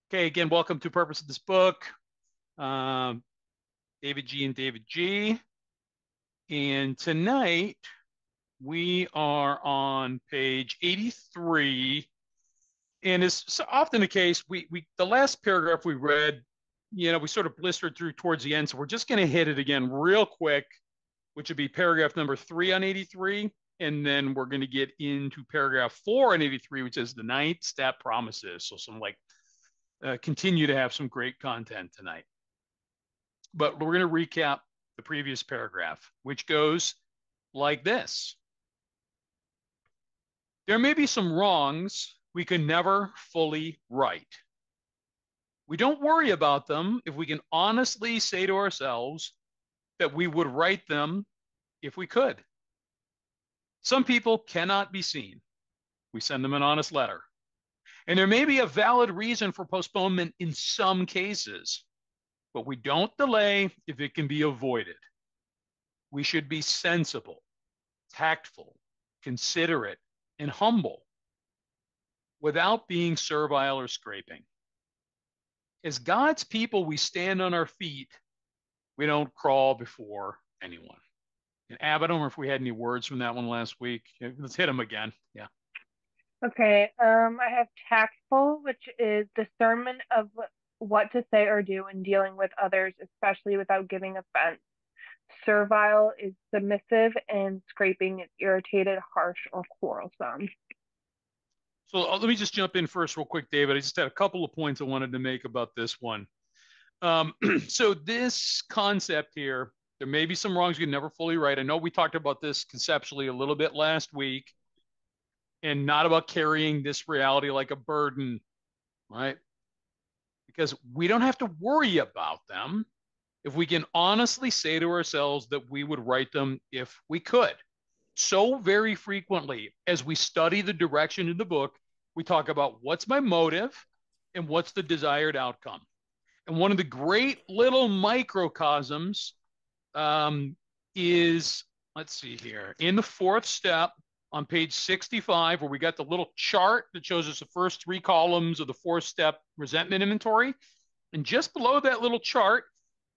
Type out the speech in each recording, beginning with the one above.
Okay, again, welcome to Purpose of this book. Um, David G and David G. And tonight we are on page 83. And as so often the case, we the last paragraph we read, we sort of blistered through towards the end. So we're just going to hit it again real quick, which would be paragraph number 3 on 83. And then we're going to get into paragraph 4 on 83, which is the ninth step promises. So continue to have some great content tonight. But we're going to recap the previous paragraph, which goes like this. There may be some wrongs we can never fully right. We don't worry about them if we can honestly say to ourselves that we would right them if we could. Some people cannot be seen. We send them an honest letter. And there may be a valid reason for postponement in some cases, but we don't delay if it can be avoided. We should be sensible, tactful, considerate, and humble without being servile or scraping. As God's people, we stand on our feet. We don't crawl before anyone. And Ab, I don't know if we had any words from that one last week. Let's hit them again. Yeah. Okay, I have tactful, which is discernment of what to say or do in dealing with others, especially without giving offense. Servile is submissive, and scraping is irritated, harsh, or quarrelsome. So let me just jump in first, real quick, David. I just had a couple of points I wanted to make about this one. So this concept here, there may be some wrongs you can never fully right. I know we talked about this conceptually a little bit last week, and not about carrying this reality like a burden, right? Because we don't have to worry about them if we can honestly say to ourselves that we would write them if we could. So very frequently, as we study the direction in the book, we talk about what's my motive and what's the desired outcome. And one of the great little microcosms is, let's see here, in the fourth step on page 65, where we got the little chart that shows us the first three columns of the fourth step resentment inventory. And just below that little chart,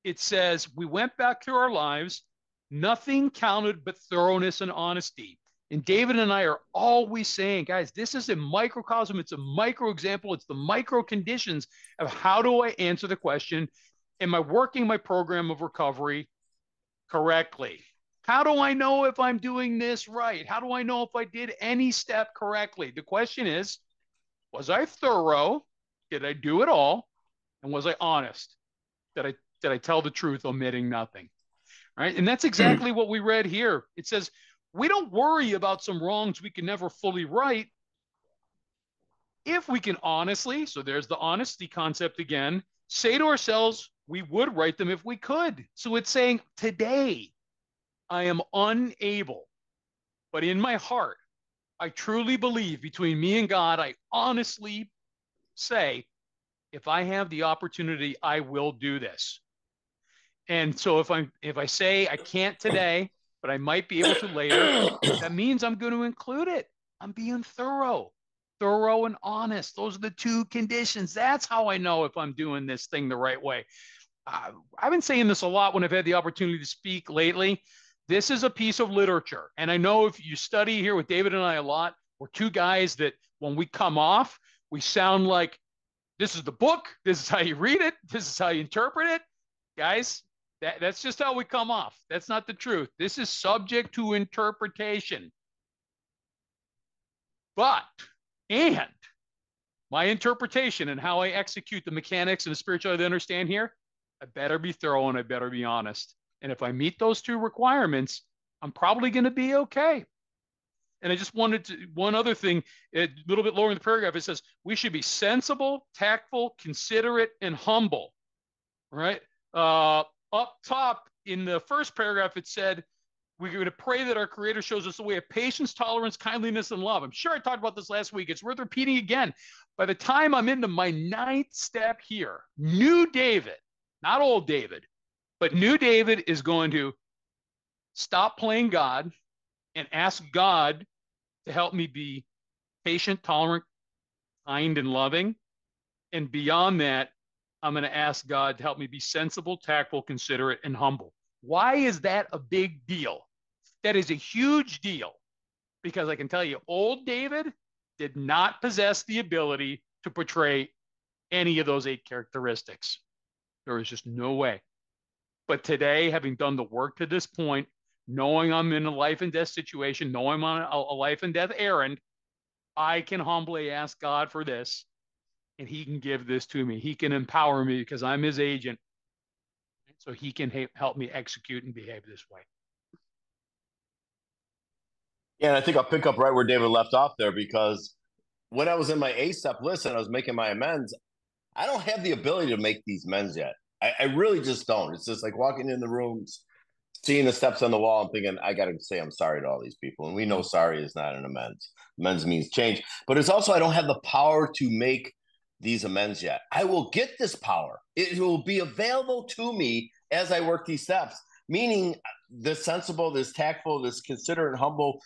it says, we went back through our lives, nothing counted but thoroughness and honesty. And David and I are always saying, guys, this is a microcosm. It's a micro example. It's the micro conditions of how do I answer the question, am I working my program of recovery correctly? How do I know if I'm doing this right? How do I know if I did any step correctly? The question is, was I thorough? Did I do it all? And was I honest? Did I tell the truth, omitting nothing? Right. And that's exactly what we read here. It says, we don't worry about some wrongs we can never fully right if we can honestly, so there's the honesty concept again, say to ourselves, we would right them if we could. So it's saying, today, I am unable, but in my heart, I truly believe between me and God, I honestly say, if I have the opportunity, I will do this. And so if I say I can't today, but I might be able to later, that means I'm going to include it. I'm being thorough and honest. Those are the two conditions. That's how I know if I'm doing this thing the right way. I've been saying this a lot when I've had the opportunity to speak lately. This is a piece of literature. And I know if you study here with David and I a lot, we're two guys that when we come off, we sound like this is the book. This is how you read it. This is how you interpret it. Guys, that's just how we come off. That's not the truth. This is subject to interpretation. But, and my interpretation and how I execute the mechanics and the spirituality I understand here, I better be thorough and I better be honest. And if I meet those two requirements, I'm probably going to be okay. And I just wanted to, one other thing, a little bit lower in the paragraph, it says, we should be sensible, tactful, considerate, and humble, right? Up top in the first paragraph, it said, we're going to pray that our Creator shows us the way of patience, tolerance, kindliness, and love. I'm sure I talked about this last week. It's worth repeating again. By the time I'm into my ninth step here, new David, not old David, but new David is going to stop playing God and ask God to help me be patient, tolerant, kind, and loving. And beyond that, I'm going to ask God to help me be sensible, tactful, considerate, and humble. Why is that a big deal? That is a huge deal because I can tell you, old David did not possess the ability to portray any of those 8 characteristics. There was just no way. But today, having done the work to this point, knowing I'm in a life and death situation, knowing I'm on a life and death errand, I can humbly ask God for this, and He can give this to me. He can empower me because I'm His agent, so He can help me execute and behave this way. Yeah, and I think I'll pick up right where David left off there, because when I was in my A-step list and I was making my amends, I don't have the ability to make these amends yet. I really just don't. It's just like walking in the rooms, seeing the steps on the wall, and thinking, I got to say I'm sorry to all these people. And we know sorry is not an amends. Amends means change. But it's also I don't have the power to make these amends yet. I will get this power. It will be available to me as I work these steps, meaning this sensible, this tactful, this considerate, humble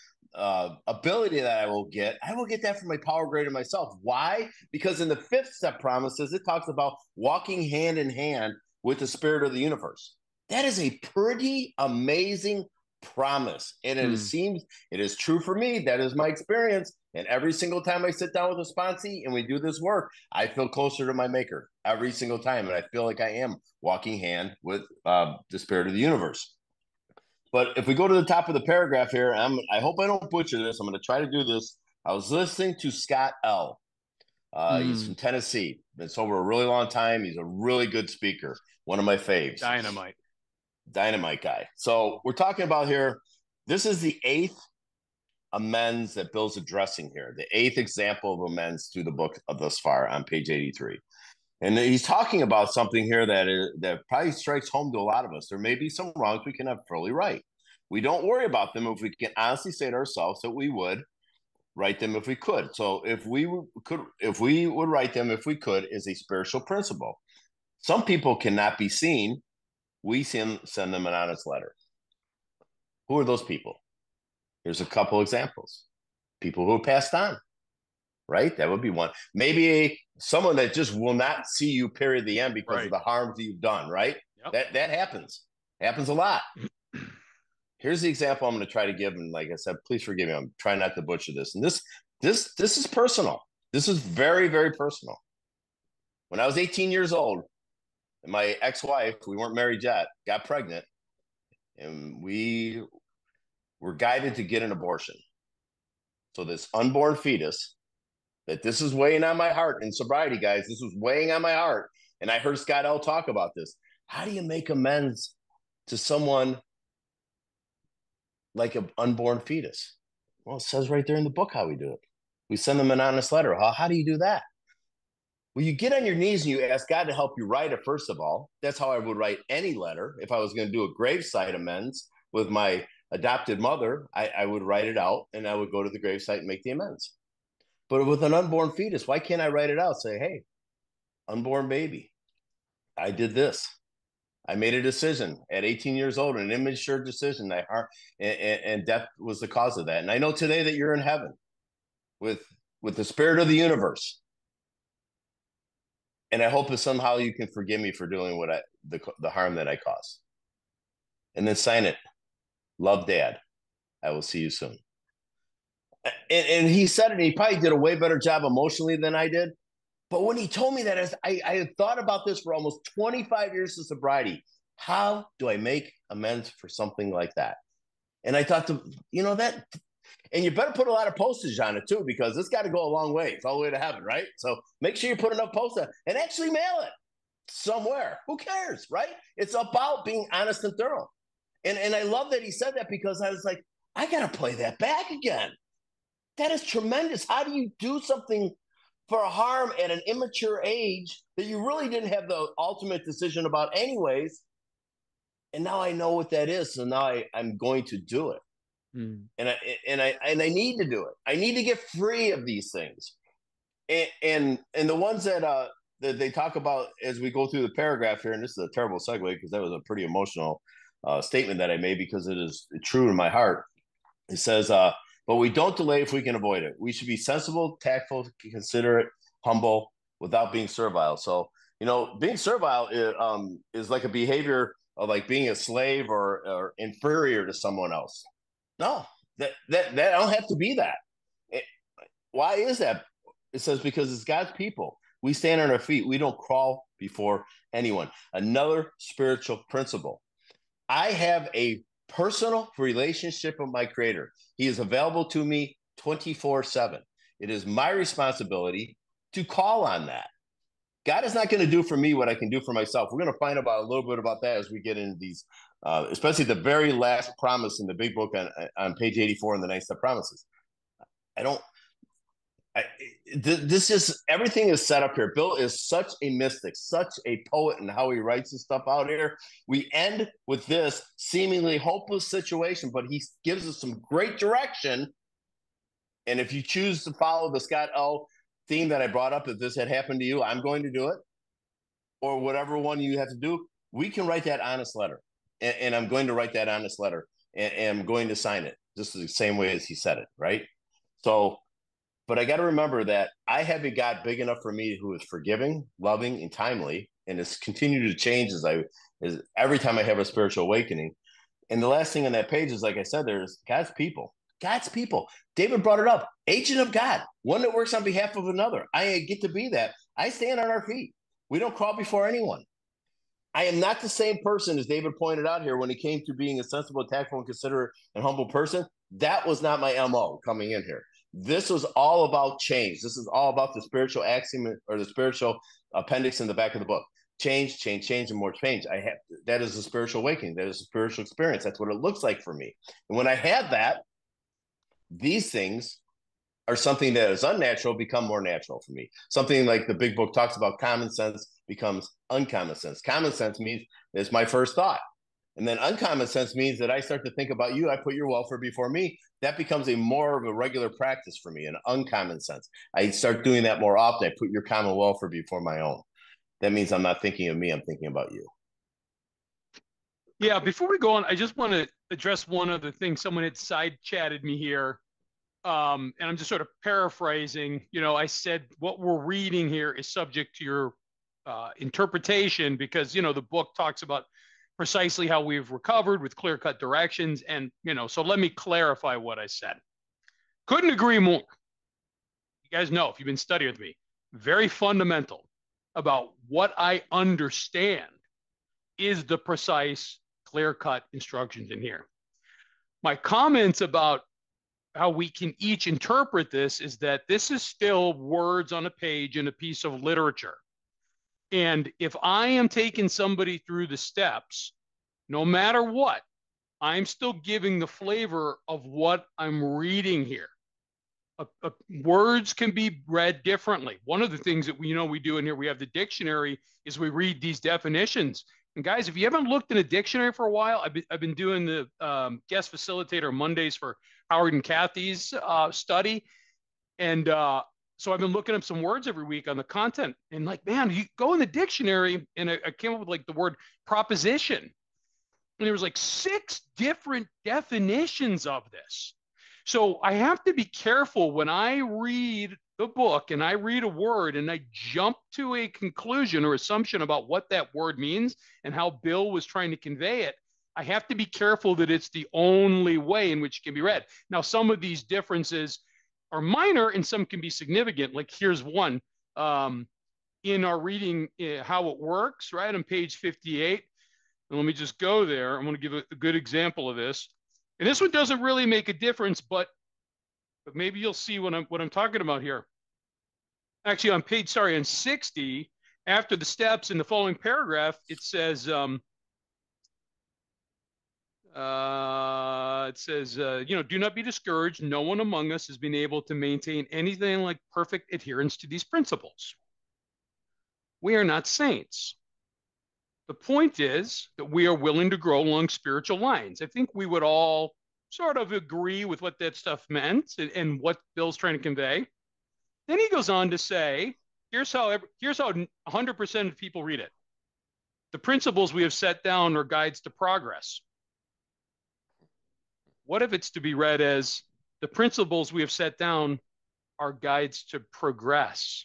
ability that I will get that from my power greater myself. Why? Because in the 5th step promises, it talks about walking hand in hand with the spirit of the universe. That is a pretty amazing promise. And it seems it is true for me. That is my experience. And every single time I sit down with a sponsee and we do this work, I feel closer to my maker every single time. And I feel like I am walking hand with the spirit of the universe. But if we go to the top of the paragraph here, I hope I don't butcher this. I'm going to try to do this. I was listening to Scott L. He's from Tennessee. Been sober a really long time. He's a really good speaker. One of my faves. Dynamite guy. So we're talking about here, this is the 8th amends that Bill's addressing here. The 8th example of amends through the book of thus far on page 83. And he's talking about something here that probably strikes home to a lot of us. There may be some wrongs we can have fully right. We don't worry about them if we can honestly say to ourselves that we would right them if we could. So if we would right them if we could is a spiritual principle. Some people cannot be seen. We send them an honest letter. Who are those people? Here's a couple examples. People who have passed on. Right? That would be one. Maybe someone that just will not see you, period, the end, because of the harms that you've done, right? Yep. That happens. Happens a lot. Here's the example I'm going to try to give, and like I said, please forgive me. I'm trying not to butcher this. And this is personal. This is very, very personal. When I was 18 years old, and my ex-wife, we weren't married yet, got pregnant, and we were guided to get an abortion. So this unborn fetus, that this is weighing on my heart in sobriety, guys. This was weighing on my heart. And I heard Scott L. talk about this. How do you make amends to someone like an unborn fetus? Well, it says right there in the book how we do it. We send them an honest letter. How do you do that? Well, you get on your knees and you ask God to help you write it, first of all. That's how I would write any letter. If I was going to do a gravesite amends with my adopted mother, I would write it out and I would go to the gravesite and make the amends. But with an unborn fetus, why can't I write it out? Say, hey, unborn baby, I did this. I made a decision at 18 years old, an immature decision, and death was the cause of that. And I know today that you're in heaven with the spirit of the universe. And I hope that somehow you can forgive me for doing the harm that I caused. And then sign it. Love, Dad. I will see you soon. And he said it, and he probably did a way better job emotionally than I did. But when he told me that, I had thought about this for almost 25 years of sobriety. How do I make amends for something like that? And I thought, that, and you better put a lot of postage on it too, because it's got to go a long way. It's all the way to heaven, right? So make sure you put enough postage and actually mail it somewhere. Who cares, right? It's about being honest and thorough. And I love that he said that, because I was like, I got to play that back again. That is tremendous. How do you do something for a harm at an immature age that you really didn't have the ultimate decision about anyways? And now I know what that is. So now I'm going to do it. And I need to do it. I need to get free of these things. And the ones that they talk about as we go through the paragraph here, and this is a terrible segue because that was a pretty emotional statement that I made, because it is true in my heart. It says, but we don't delay if we can avoid it. We should be sensible, tactful, considerate, humble, without being servile. So, being servile is like a behavior of like being a slave or inferior to someone else. No, that I don't have to be that. Why is that? It says because it's God's people. We stand on our feet. We don't crawl before anyone. Another spiritual principle. I have a personal relationship with my Creator. He is available to me 24/7. It is my responsibility to call on that. God is not going to do for me what I can do for myself. We're going to find out a little bit about that as we get into these, especially the very last promise in the big book on page 84 in the 9-step promises. This is everything is set up here. Bill is such a mystic, such a poet in how he writes his stuff out here. We end with this seemingly hopeless situation, but he gives us some great direction. And if you choose to follow the Scott L theme that I brought up, if this had happened to you, I'm going to do it, or whatever one you have to do, we can write that honest letter. And I'm going to write that honest letter, and I'm going to sign it just the same way as he said it, right? So, but I got to remember that I have a God big enough for me who is forgiving, loving, and timely, and has continued to change as every time I have a spiritual awakening. And the last thing on that page is, like I said, there's God's people. God's people. David brought it up. Agent of God, one that works on behalf of another. I get to be that. I stand on our feet. We don't crawl before anyone. I am not the same person as David pointed out here when it came to being a sensible, tactful, and considerate and humble person. That was not my MO coming in here. This was all about change. This is all about the spiritual axiom or the spiritual appendix in the back of the book. Change, change, change, and more change. That is a spiritual awakening. That is a spiritual experience. That's what it looks like for me. And when I have that, these things are something that is unnatural become more natural for me. Something like the big book talks about, common sense becomes uncommon sense. Common sense means it's my first thought. And then uncommon sense means that I start to think about you. I put your welfare before me. That becomes more of a regular practice for me, an uncommon sense. I start doing that more often. I put your common welfare before my own. That means I'm not thinking of me. I'm thinking about you. Yeah, before we go on, I just want to address one other thing. Someone had side chatted me here. And I'm just sort of paraphrasing. I said what we're reading here is subject to your interpretation because, the book talks about precisely how we've recovered with clear-cut directions. And, so let me clarify what I said. Couldn't agree more. You guys know, if you've been studying with me, very fundamental about what I understand is the precise, clear-cut instructions in here. My comments about how we can each interpret this is that this is still words on a page in a piece of literature. And if I am taking somebody through the steps, no matter what, I'm still giving the flavor of what I'm reading here. Words can be read differently. One of the things that we do in here, we have the dictionary, is we read these definitions. And guys, if you haven't looked in a dictionary for a while, I've been doing the guest facilitator Mondays for Howard and Kathy's study. And so I've been looking up some words every week on the content. And like, man, you go in the dictionary, and I came up with like the word proposition. And there was like 6 different definitions of this. So I have to be careful when I read the book and I read a word and I jump to a conclusion or assumption about what that word means and how Bill was trying to convey it. I have to be careful that it's the only way in which it can be read. Now, some of these differences are minor and some can be significant. Like here's one in our reading, how it works, right on page 58. And let me just go there. I'm going to give a good example of this. And this one doesn't really make a difference, but maybe you'll see what I'm talking about here. Actually, on 60, after the steps in the following paragraph, it says, do not be discouraged. No one among us has been able to maintain anything like perfect adherence to these principles. We are not saints. The point is that we are willing to grow along spiritual lines. I think we would all sort of agree with what that stuff meant and what Bill's trying to convey. Then he goes on to say, here's how 100% of people read it. The principles we have set down are guides to progress. What if it's to be read as the principles we have set down are guides to progress?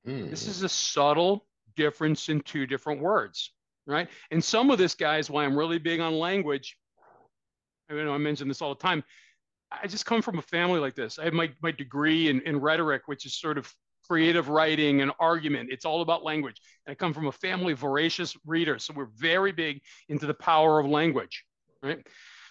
This is a subtle difference in two different words, right? And some of this, guys, why I'm really big on language, I mention this all the time. I just come from a family like this. I have my degree in rhetoric, which is sort of creative writing and argument. It's all about language. And I come from a family of voracious readers. So we're very big into the power of language, right?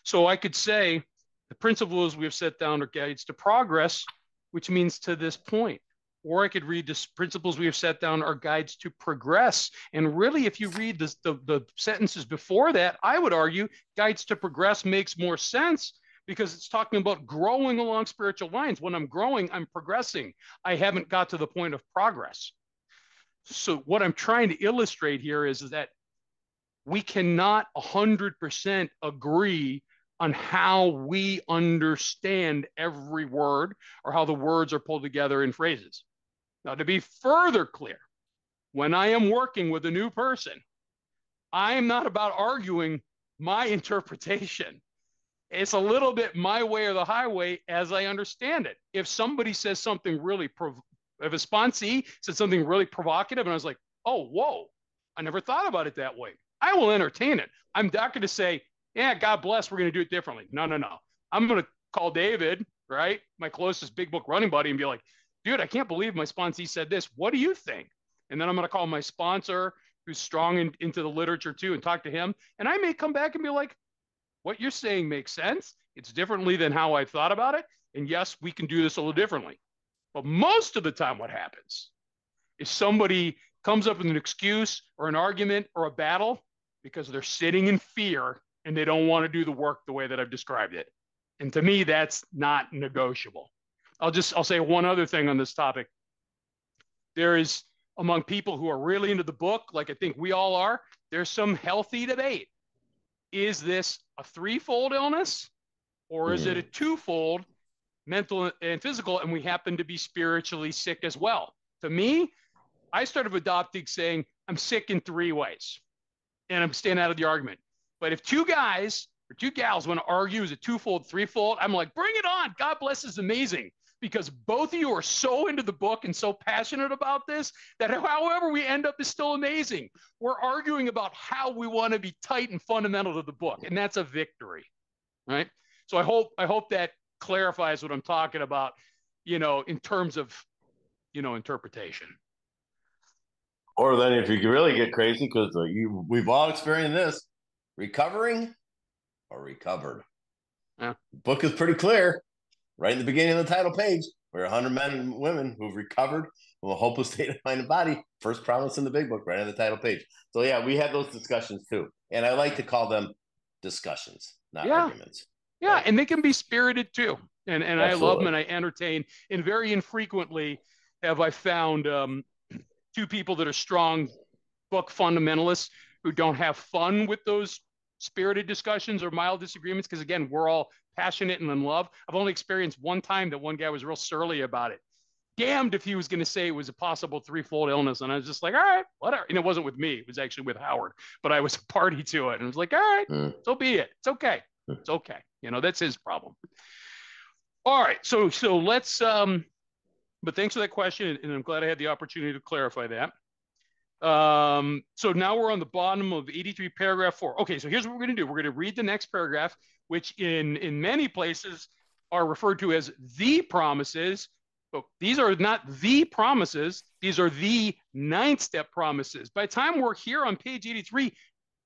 So I could say the principles we have set down are guides to progress, which means to this point. Or I could read the principles we have set down are guides to progress. And really, if you read the sentences before that, I would argue guides to progress makes more sense because it's talking about growing along spiritual lines. When I'm growing, I'm progressing. I haven't got to the point of progress. So what I'm trying to illustrate here is that we cannot 100% agree on how we understand every word or how the words are pulled together in phrases. Now, to be further clear, when I am working with a new person, I am not about arguing my interpretation. It's a little bit my way or the highway as I understand it. If somebody says something really, if a sponsee said something really provocative and I was like, oh, whoa, I never thought about it that way, I will entertain it. I'm not going to say, yeah, God bless, we're going to do it differently. No. I'm going to call David, right, my closest big book running buddy, and be like, dude, I can't believe my sponsee said this. What do you think? And then I'm going to call my sponsor, who's strong into the literature too, and talk to him. And I may come back and be like, what you're saying makes sense. It's differently than how I thought about it. And yes, we can do this a little differently. But most of the time, what happens is somebody comes up with an excuse or an argument or a battle because they're sitting in fear and they don't want to do the work the way that I've described it. And to me, that's not negotiable. I'll say one other thing on this topic. There is, among people who are really into the book, like I think we all are, there's some healthy debate. Is this a threefold illness or is it a twofold, mental and physical, and we happen to be spiritually sick as well? To me, I started adopting saying I'm sick in three ways and I'm staying out of the argument. But if two guys or two gals want to argue is it twofold, threefold, I'm like, bring it on. God bless is amazing. Because both of you are so into the book and so passionate about this that however we end up is still amazing. We're arguing about how we want to be tight and fundamental to the book, and that's a victory, right? So I hope that clarifies what I'm talking about, in terms of, interpretation. Or then if you really get crazy, because we've all experienced this, recovering or recovered. Yeah. The book is pretty clear. Right in the beginning of the title page, we're 100 men and women who've recovered from a hopeless state of mind and body. First promise in the big book, right on the title page. So yeah, we had those discussions too. And I like to call them discussions, not arguments. Yeah, right? And they can be spirited too. And I love them and I entertain. And very infrequently have I found two people that are strong book fundamentalists who don't have fun with those spirited discussions or mild disagreements, because again, we're all passionate and in love. I've only experienced one time that one guy was real surly about it. Damned if he was going to say it was a possible threefold illness. And I was just like, all right, whatever. And it wasn't with me. It was actually with Howard, but I was a party to it. And I was like, all right, so be it. It's okay. It's okay. That's his problem. All right. So let's, but thanks for that question. And I'm glad I had the opportunity to clarify that. So now we're on the bottom of 83, paragraph 4. Okay, so here's what we're going to do. We're going to read the next paragraph, which in many places are referred to as the promises. But these are not the promises. These are the 9-step promises. By the time we're here on page 83,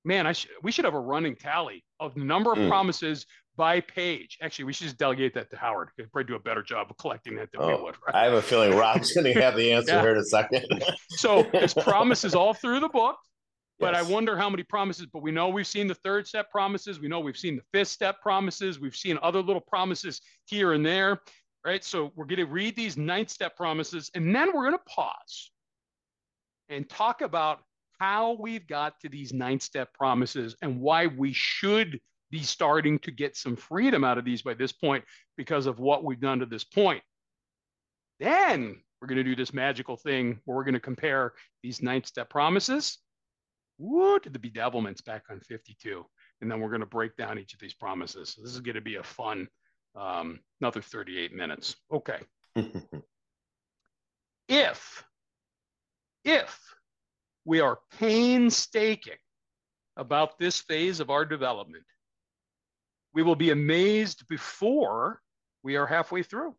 man, we should have a running tally of the number of promises by page. Actually, we should just delegate that to Howard. He'd probably do a better job of collecting that than we would. Right? I have a feeling Rob's going to have the answer here in a second. So there's promises all through the book, but yes. I wonder how many promises, but we know we've seen the 3rd step promises. We know we've seen the 5th step promises. We've seen other little promises here and there, right? So we're going to read these 9th step promises, and then we're going to pause and talk about how we've got to these 9th step promises and why we should be starting to get some freedom out of these by this point because of what we've done to this point. Then we're going to do this magical thing where we're going to compare these 9th step promises to the bedevilments back on 52. And then we're going to break down each of these promises. So this is going to be a fun, another 38 minutes. Okay. If if we are painstaking about this phase of our development, we will be amazed before we are halfway through.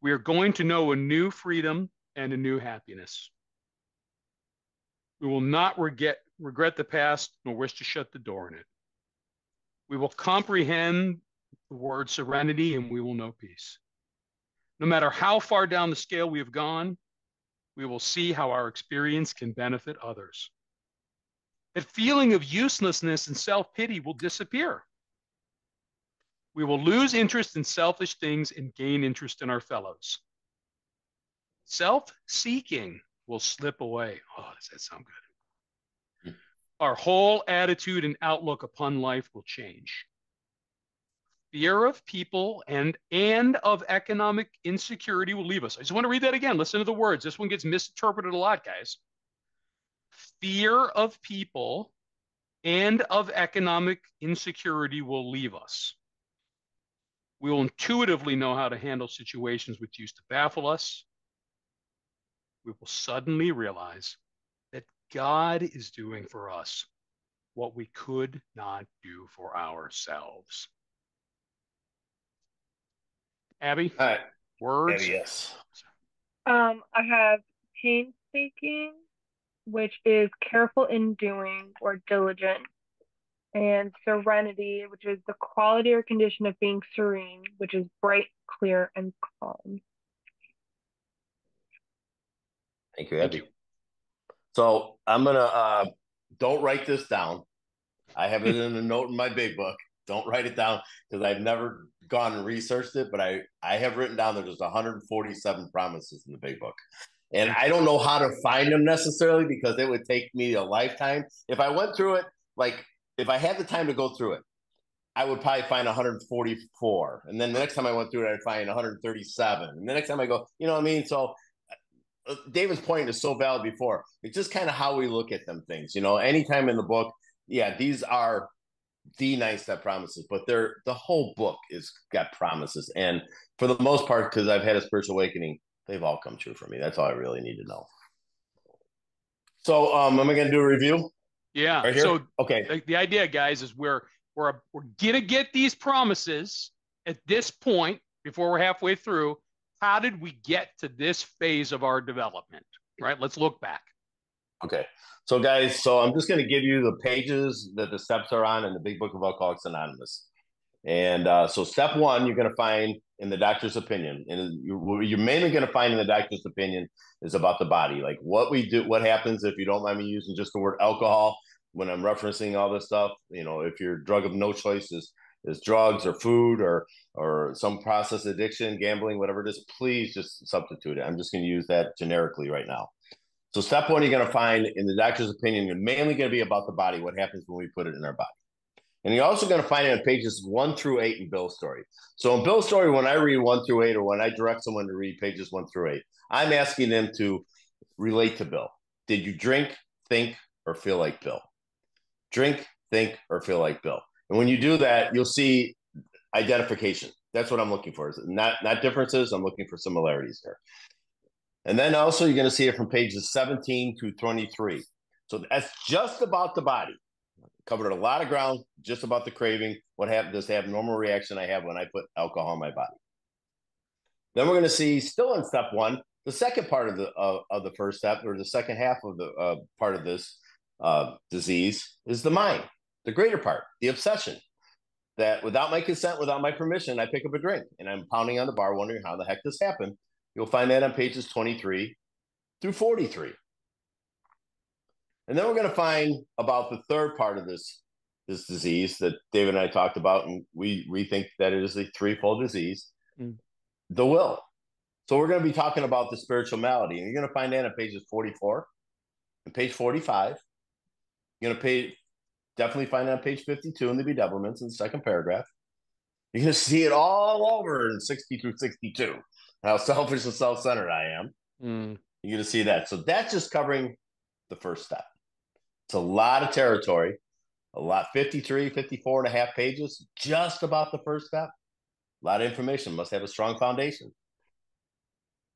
We are going to know a new freedom and a new happiness. We will not regret the past nor wish to shut the door on it. We will comprehend the word serenity and we will know peace. No matter how far down the scale we have gone, we will see how our experience can benefit others. That feeling of uselessness and self-pity will disappear. We will lose interest in selfish things and gain interest in our fellows. Self-seeking will slip away. Oh, does that sound good? Our whole attitude and outlook upon life will change. Fear of people and of economic insecurity will leave us. I just want to read that again. Listen to the words. This one gets misinterpreted a lot, guys. Fear of people and of economic insecurity will leave us. We will intuitively know how to handle situations which used to baffle us. We will suddenly realize that God is doing for us what we could not do for ourselves. Abby, All right. words? Abby, yes. I have painstaking, which is careful in doing or diligent, and serenity, which is the quality or condition of being serene, which is bright, clear, and calm. Thank you, Abby. So I'm gonna don't write this down. I have it in a note in my big book. Don't write it down because I've never gone and researched it, but I have written down that there's 147 promises in the big book. And I don't know how to find them necessarily because it would take me a lifetime. If I went through it, like if I had the time to go through it, I would probably find 144. And then the next time I went through it, I'd find 137. And the next time I go, you know what I mean? So David's point is so valid before. It's just kind of how we look at them things. You know, anytime in the book, yeah, these are the 9-step promises, but the whole book is got promises. And for the most part, because I've had a spiritual awakening, they've all come true for me. That's all I really need to know. So am I going to do a review? Yeah. Right here? So okay. The idea, guys, is we're going to get these promises at this point before we're halfway through. How did we get to this phase of our development? Right? Let's look back. Okay. So guys, I'm just going to give you the pages that the steps are on in the Big Book of Alcoholics Anonymous. And so step 1, you're going to find in the doctor's opinion. And you're mainly going to find in the doctor's opinion is about the body. Like what we do, what happens if you don't mind me using just the word alcohol when I'm referencing all this stuff. You know, if your drug of no choice is drugs or food or some process addiction, gambling, whatever it is, please just substitute it. I'm just going to use that generically right now. So step 1, you're going to find in the doctor's opinion, you're mainly going to be about the body, what happens when we put it in our body. And you're also going to find it on pages 1 through 8 in Bill's story. So in Bill's story, when I read 1 through 8, or when I direct someone to read pages 1 through 8, I'm asking them to relate to Bill. Did you drink, think, or feel like Bill? Drink, think, or feel like Bill. And when you do that, you'll see identification. That's what I'm looking for. Not differences. I'm looking for similarities there. And then also you're going to see it from pages 17 to 23. So that's just about the body. Covered a lot of ground just about the craving. What happens? Does have normal reaction I have when I put alcohol in my body? Then we're going to see, still in step 1, the second part of the first step, or the second half of the part of this disease is the mind, the greater part, the obsession. That without my consent, without my permission, I pick up a drink and I'm pounding on the bar, wondering how the heck this happened. You'll find that on pages 23 through 43. And then we're going to find about the third part of this disease that David and I talked about, and we think that it is a threefold disease, the will. So we're going to be talking about the spiritual malady, and you're going to find that on pages 44 and page 45. You're going to definitely find it on page 52 in the bedevilments in the second paragraph. You're going to see it all over in 60 through 62, how selfish and self-centered I am. You're going to see that. So that's just covering the first step. It's a lot of territory, 53, 54 and a half pages, just about the first step. A lot of information, must have a strong foundation.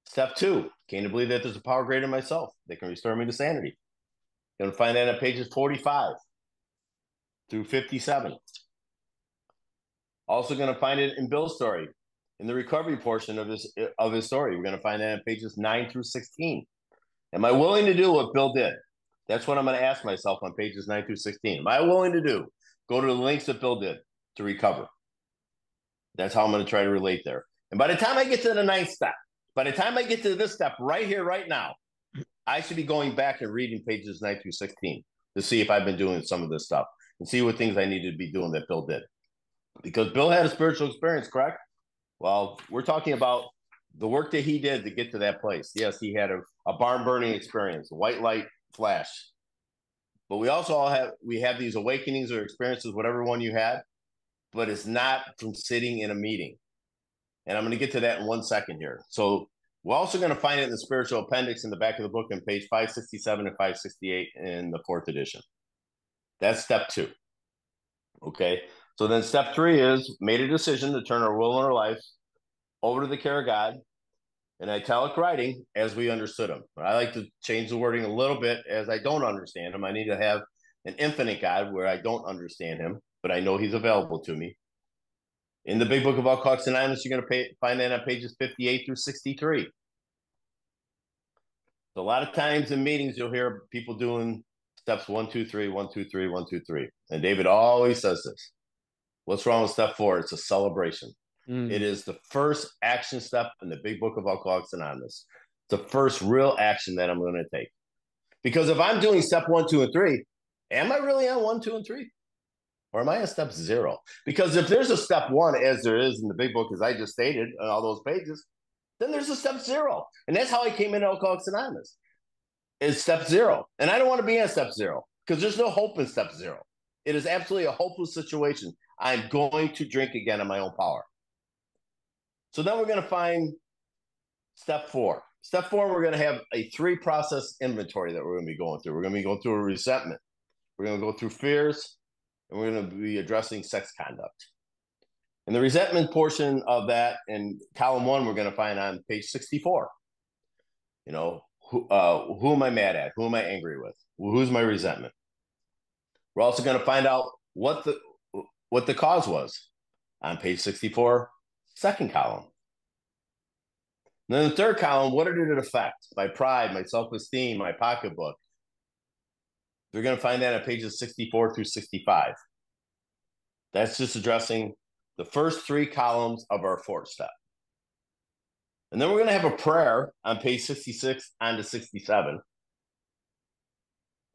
Step 2, Came to believe that there's a power greater than myself that can restore me to sanity. You're going to find that on pages 45 through 57. Also going to find it in Bill's story, in the recovery portion of his story. We're going to find that on pages 9 through 16. Am I willing to do what Bill did? That's what I'm going to ask myself on pages 9 through 16. Am I willing to go to the links that Bill did to recover? That's how I'm going to try to relate there. And by the time I get to the 9th step, by the time I get to this step right here, right now, I should be going back and reading pages 9 through 16 to see if I've been doing some of this stuff and see what things I need to be doing that Bill did. Because Bill had a spiritual experience, correct? Well, we're talking about the work that he did to get to that place. Yes, he had a barn burning experience, a white light flash. But we also all have these awakenings or experiences, whatever one you had, but it's not from sitting in a meeting. And I'm going to get to that in 1 second here. So we're also going to find it in the spiritual appendix in the back of the book on page 567 and 568 in the 4th edition. That's step 2. Okay. So then step 3 is made a decision to turn our will and our life over to the care of God, in italic writing, as we understood him. I like to change the wording a little bit as I don't understand him. I need to have an infinite God where I don't understand him, but I know he's available to me. In the Big Book of Alcoholics Anonymous, you're going to find that on pages 58 through 63. So a lot of times in meetings, you'll hear people doing steps 1, 2, 3, 1, 2, 3, 1, 2, 3. And David always says this. What's wrong with step 4? It's a celebration. It is the first action step in the Big Book of Alcoholics Anonymous. It's the first real action that I'm going to take. Because if I'm doing step 1, 2, and 3, am I really on 1, 2, and 3? Or am I on step 0? Because if there's a step 1, as there is in the Big Book, as I just stated on all those pages, then there's a step 0. And that's how I came into Alcoholics Anonymous, is step 0. And I don't want to be on step 0 because there's no hope in step 0. It is absolutely a hopeless situation. I'm going to drink again on my own power. So then we're going to find step 4. Step 4, we're going to have a 3-process inventory that we're going to be going through. We're going to be going through a resentment. We're going to go through fears, and we're going to be addressing sex conduct. And the resentment portion of that in column 1, we're going to find on page 64. You know, who am I mad at? Who am I angry with? Who's my resentment? We're also going to find out what the cause was on page 64, 2nd column. And then the 3rd column, what did it affect? My pride, my self-esteem, my pocketbook. We're going to find that on pages 64 through 65. That's just addressing the first 3 columns of our 4th step. And then we're going to have a prayer on page 66 on to 67.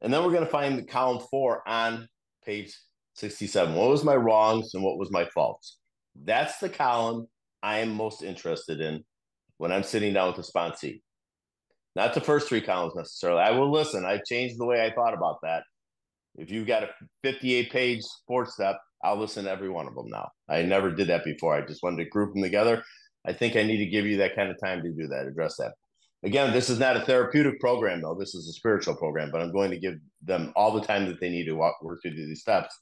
And then we're going to find the column 4 on page 67. What was my wrongs and what was my faults? That's the column I am most interested in when I'm sitting down with the sponsee. Not the first 3 columns necessarily. I will listen. I've changed the way I thought about that. If you've got a 58-page 4th step, I'll listen to every one of them now. I never did that before. I just wanted to group them together. I think I need to give you that kind of time to do that, address that. Again, this is not a therapeutic program, though. This is a spiritual program, but I'm going to give them all the time that they need to work through these steps.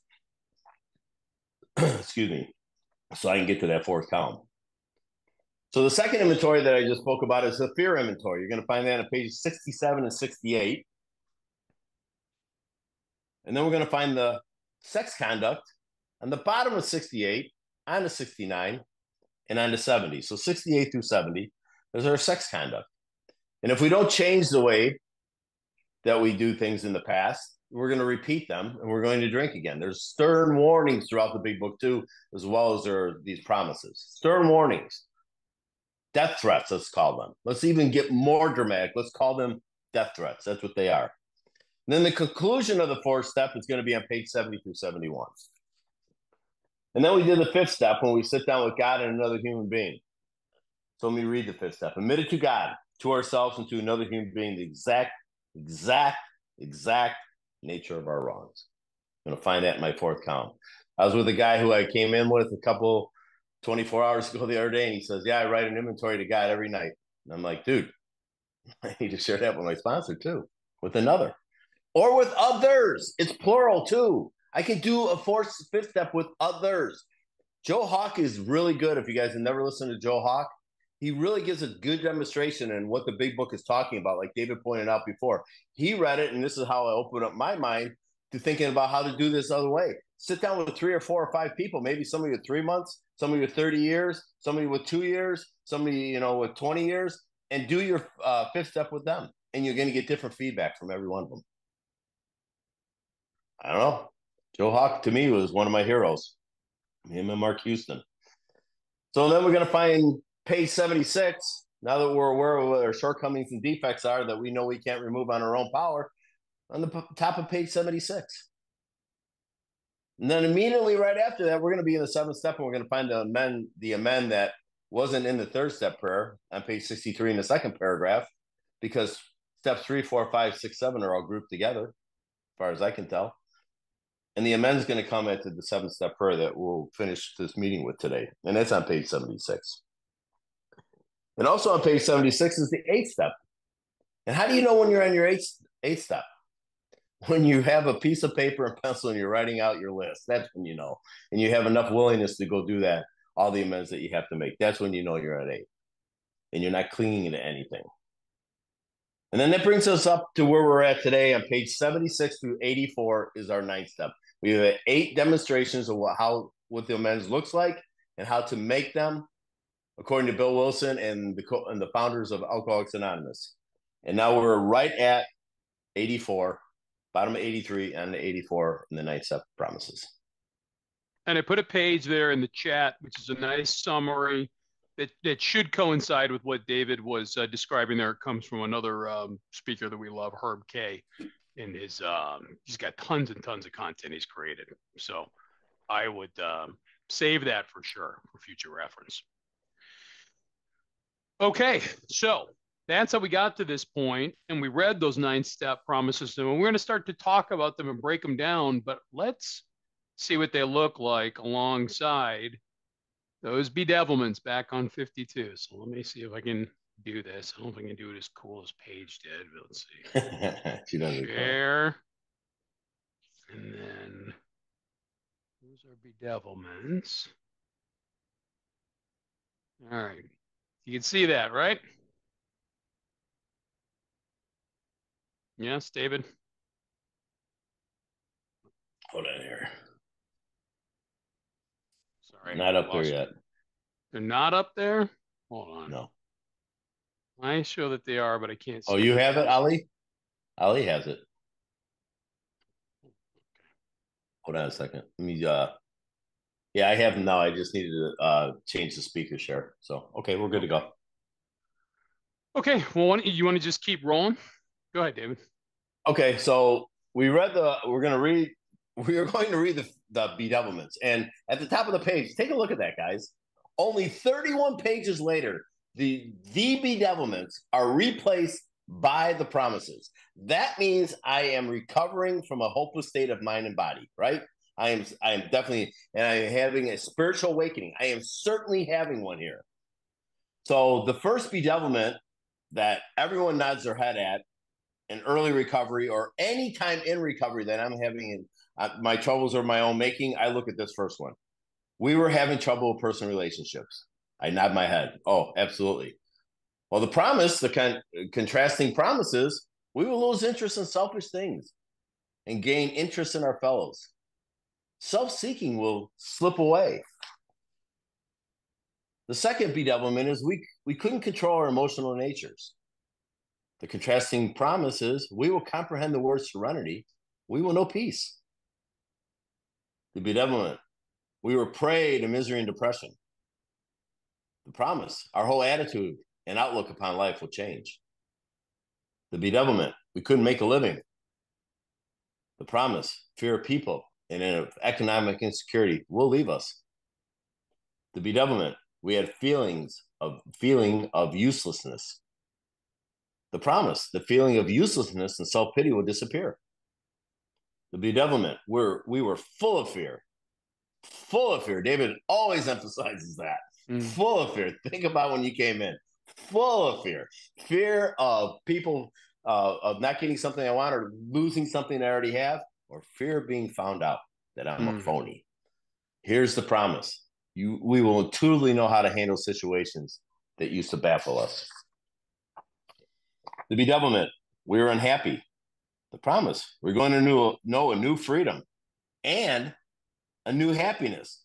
Excuse me. So I can get to that 4th column. So the second inventory that I just spoke about is the fear inventory. You're going to find that on pages 67 and 68. And then we're going to find the sex conduct on the bottom of 68, on to 69, and on to 70. So 68 through 70 is our sex conduct. And if we don't change the way that we do things in the past, we're going to repeat them and we're going to drink again. There's stern warnings throughout the Big Book too, as well as there are these promises. Stern warnings. Death threats, let's call them. Let's even get more dramatic. Let's call them death threats. That's what they are. And then the conclusion of the 4th step is going to be on page 70 through 71. And then we did the 5th step when we sit down with God and another human being. So let me read the 5th step. Admitted to God, to ourselves, and to another human being the exact nature of our wrongs. I'm going to find that in my 4th column. I was with a guy who I came in with a couple 24 hours ago the other day, and he says, yeah, I write an inventory to God every night. And I'm like, dude, I need to share that with my sponsor too, with another. Or with others. It's plural too. I can do a 4th, 5th step with others. Joe Hawk is really good. If you guys have never listened to Joe Hawk, he really gives a good demonstration in what the big book is talking about. Like David pointed out before, he read it, and this is how I opened up my mind to thinking about how to do this other way. Sit down with 3 or 4 or 5 people, maybe somebody with 3 months, somebody with 30 years, somebody with 2 years, somebody, with 20 years, and do your 5th step with them. And you're going to get different feedback from every one of them. I don't know. Joe Hawk, to me, was one of my heroes. Him and Mark Houston. So then we're going to find page 76. Now that we're aware of what our shortcomings and defects are that we know we can't remove on our own power, on the top of page 76. And then immediately right after that, we're going to be in the 7th step, and we're going to find the amend that wasn't in the 3rd step prayer on page 63 in the 2nd paragraph, because steps 3, 4, 5, 6, 7 are all grouped together, as far as I can tell. And the amend is going to come into the 7th step prayer that we'll finish this meeting with today. And that's on page 76. And also on page 76 is the 8th step. And how do you know when you're on your 8th step? When you have a piece of paper and pencil and you're writing out your list, that's when you know. And you have enough willingness to go do that, all the amends that you have to make. That's when you know you're at 8. And you're not clinging to anything. And then that brings us up to where we're at today on page 76 through 84 is our 9th step. We have 8 demonstrations of what the amends looks like and how to make them, according to Bill Wilson and the founders of Alcoholics Anonymous. And now we're right at 84, bottom of 83 and 84 in the 9th step promises. And I put a page there in the chat, which is a nice summary that should coincide with what David was describing there. It comes from another speaker that we love, Herb K. In his, he's got tons and tons of content he's created. So I would save that for sure for future reference. Okay, so that's how we got to this point, and we read those 9-step promises, and we're going to start to talk about them and break them down, but let's see what they look like alongside those bedevilments back on 52. So let me see if I can do this. I don't know if I can do it as cool as Paige did, but let's see. Share. And then those are bedevilments. All right. You can see that, right? Yes, David? Hold on here. Sorry. Not up there yet. They're not up there? Hold on. No. I show that they are, but I can't see. Oh, you have it, Ali? Ali has it. Hold on a second. Let me, yeah, I have them now. I just needed to change the speaker share. So, okay, we're good to go. Okay, well, you want to just keep rolling? Go ahead, David. Okay, so we're going to read the bedevilments. And at the top of the page, take a look at that, guys. Only 31 pages later, the bedevilments are replaced by the promises. That means I am recovering from a hopeless state of mind and body, right? I am definitely, and I am having a spiritual awakening. I am certainly having one here. So the first bedevilment that everyone nods their head at in early recovery or any time in recovery that I'm having my troubles are my own making, I look at this first one. We were having trouble with personal relationships. I nod my head. Oh, absolutely. Well, the promise, the contrasting promises, we will lose interest in selfish things and gain interest in our fellows. Self-seeking will slip away. The second bedevilment is we couldn't control our emotional natures. The contrasting promise is we will comprehend the word serenity. We will know peace. The bedevilment, we were prey to misery and depression. The promise, our whole attitude and outlook upon life will change. The bedevilment, we couldn't make a living. The promise, fear of people and economic insecurity will leave us. The bedevilment, we had feeling of uselessness. The promise, the feeling of uselessness and self-pity will disappear. The bedevilment, we were full of fear. Full of fear. David always emphasizes that. Full of fear. Think about when you came in. Full of fear. Fear of people, of not getting something I want or losing something I already have, or fear of being found out that I'm a phony. Here's the promise. We will intuitively know how to handle situations that used to baffle us. The bedevilment, we were unhappy. The promise, we're going to know a new freedom and a new happiness.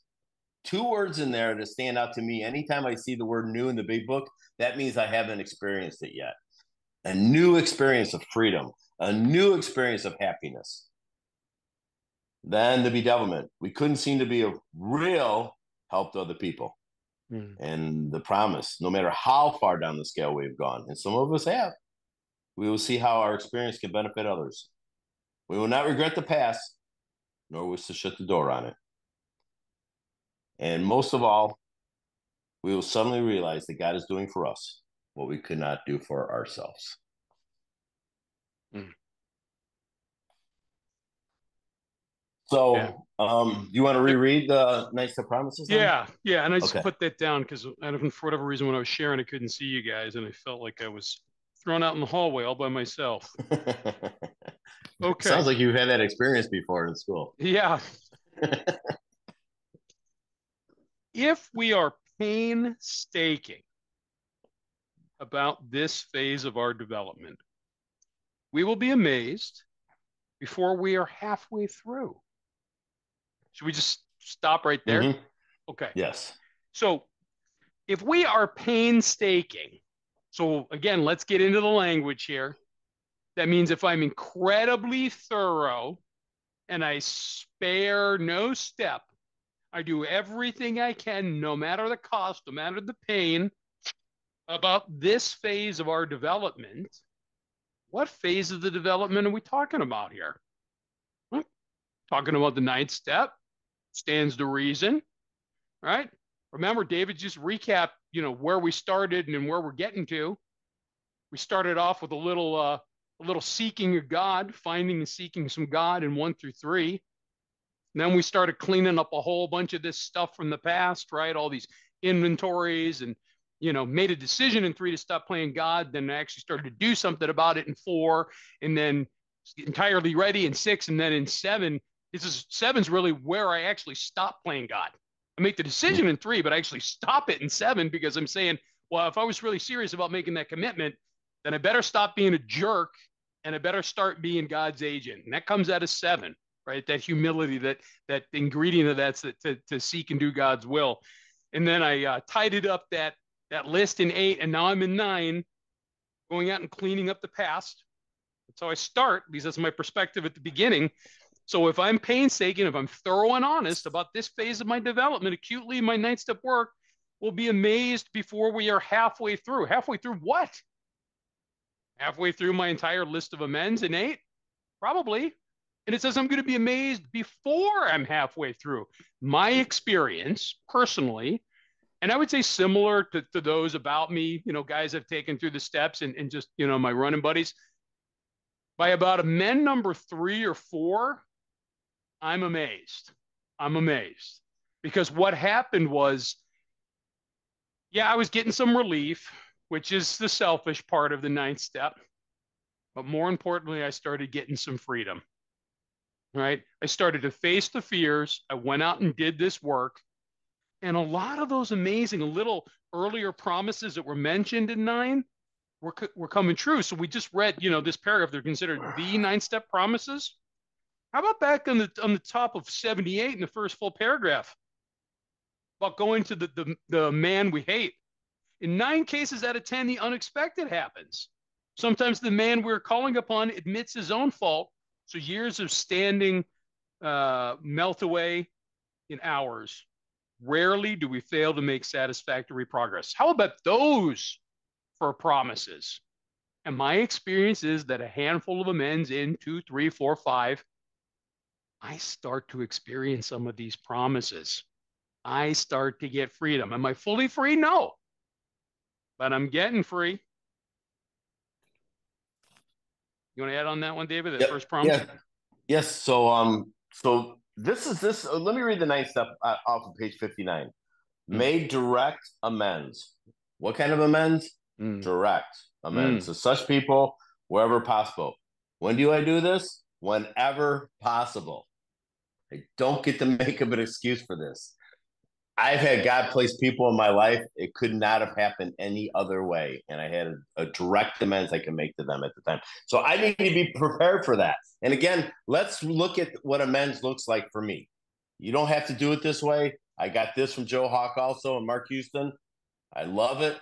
2 words in there that stand out to me. Anytime I see the word new in the big book, that means I haven't experienced it yet. A new experience of freedom, a new experience of happiness. Then the bedevilment. We couldn't seem to be of real help to other people. And the promise, no matter how far down the scale we've gone, and some of us have, we will see how our experience can benefit others. We will not regret the past, nor wish to shut the door on it. And most of all, we will suddenly realize that God is doing for us what we could not do for ourselves. So, you want to reread the 9 Step Promises? Then? Yeah. And I just put that down because for whatever reason, when I was sharing, I couldn't see you guys, and I felt like I was thrown out in the hallway all by myself. Okay. Sounds like you've had that experience before in school. Yeah. If we are painstaking about this phase of our development, we will be amazed before we are halfway through. Should we just stop right there? Mm-hmm. Okay. Yes. So if we are painstaking, so again, let's get into the language here. That means if I'm incredibly thorough and I spare no step, I do everything I can, no matter the cost, no matter the pain, about this phase of our development. What phase of the development are we talking about here? Well, talking about the 9th step. Stands to reason, right? Remember, David just recapped, where we started and where we're getting to. We started off with a little seeking of God, finding and seeking some God in 1 through 3. And then we started cleaning up a whole bunch of this stuff from the past, right? All these inventories, and made a decision in 3 to stop playing God. Then I actually started to do something about it in 4, and then entirely ready in 6, and then in 7. 7's really where I actually stop playing God. I make the decision in 3, but I actually stop it in 7 because I'm saying, well, if I was really serious about making that commitment, then I better stop being a jerk and I better start being God's agent. And that comes out of 7, right? That humility, that ingredient of that's to seek and do God's will. And then I tidied up that list in 8, and now I'm in 9, going out and cleaning up the past. That's how I start, because that's my perspective at the beginning. So if I'm painstaking, if I'm thorough and honest about this phase of my development, acutely my 9th step work, we'll be amazed before we are halfway through. Halfway through what? Halfway through my entire list of amends in 8? Probably. And it says I'm going to be amazed before I'm halfway through. My experience, personally, and I would say similar to those about me, guys I've taken through the steps and just, my running buddies, by about amend number 3 or 4, I'm amazed. Because what happened was, I was getting some relief, which is the selfish part of the 9th step. But more importantly, I started getting some freedom, right? I started to face the fears. I went out and did this work. And a lot of those amazing little earlier promises that were mentioned in 9 were coming true. So we just read, this paragraph, they're considered the 9 step promises. How about back on the top of 78 in the first full paragraph about going to the man we hate? In 9 cases out of 10, the unexpected happens. Sometimes the man we're calling upon admits his own fault. So years of standing melt away in hours. Rarely do we fail to make satisfactory progress. How about those for promises? And my experience is that a handful of amends in 2, 3, 4, 5, I start to experience some of these promises. I start to get freedom. Am I fully free? No. But I'm getting free. You want to add on that one, David? That first promise? Yeah. Yes. So this is. Let me read the 9th step off of page 59. Made direct amends. What kind of amends? Direct amends to such people wherever possible. When do I do this? Whenever possible. I don't get to make up an excuse for this. I've had God place people in my life. It could not have happened any other way. And I had a direct amends I can make to them at the time. So I need to be prepared for that. And again, let's look at what amends looks like for me. You don't have to do it this way. I got this from Joe Hawk also and Mark Houston. I love it.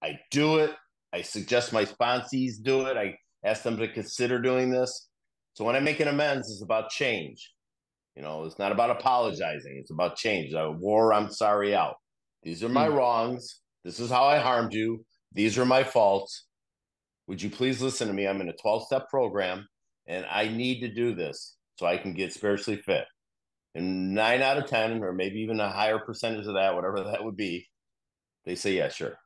I do it. I suggest my sponsees do it. I ask them to consider doing this. So when I make an amends, it's about change. It's not about apologizing. It's about change. I wore I'm sorry out. These are my wrongs. This is how I harmed you. These are my faults. Would you please listen to me? I'm in a 12-step program, and I need to do this so I can get spiritually fit. And 9 out of 10, or maybe even a higher percentage of that, whatever that would be, they say, yeah, sure.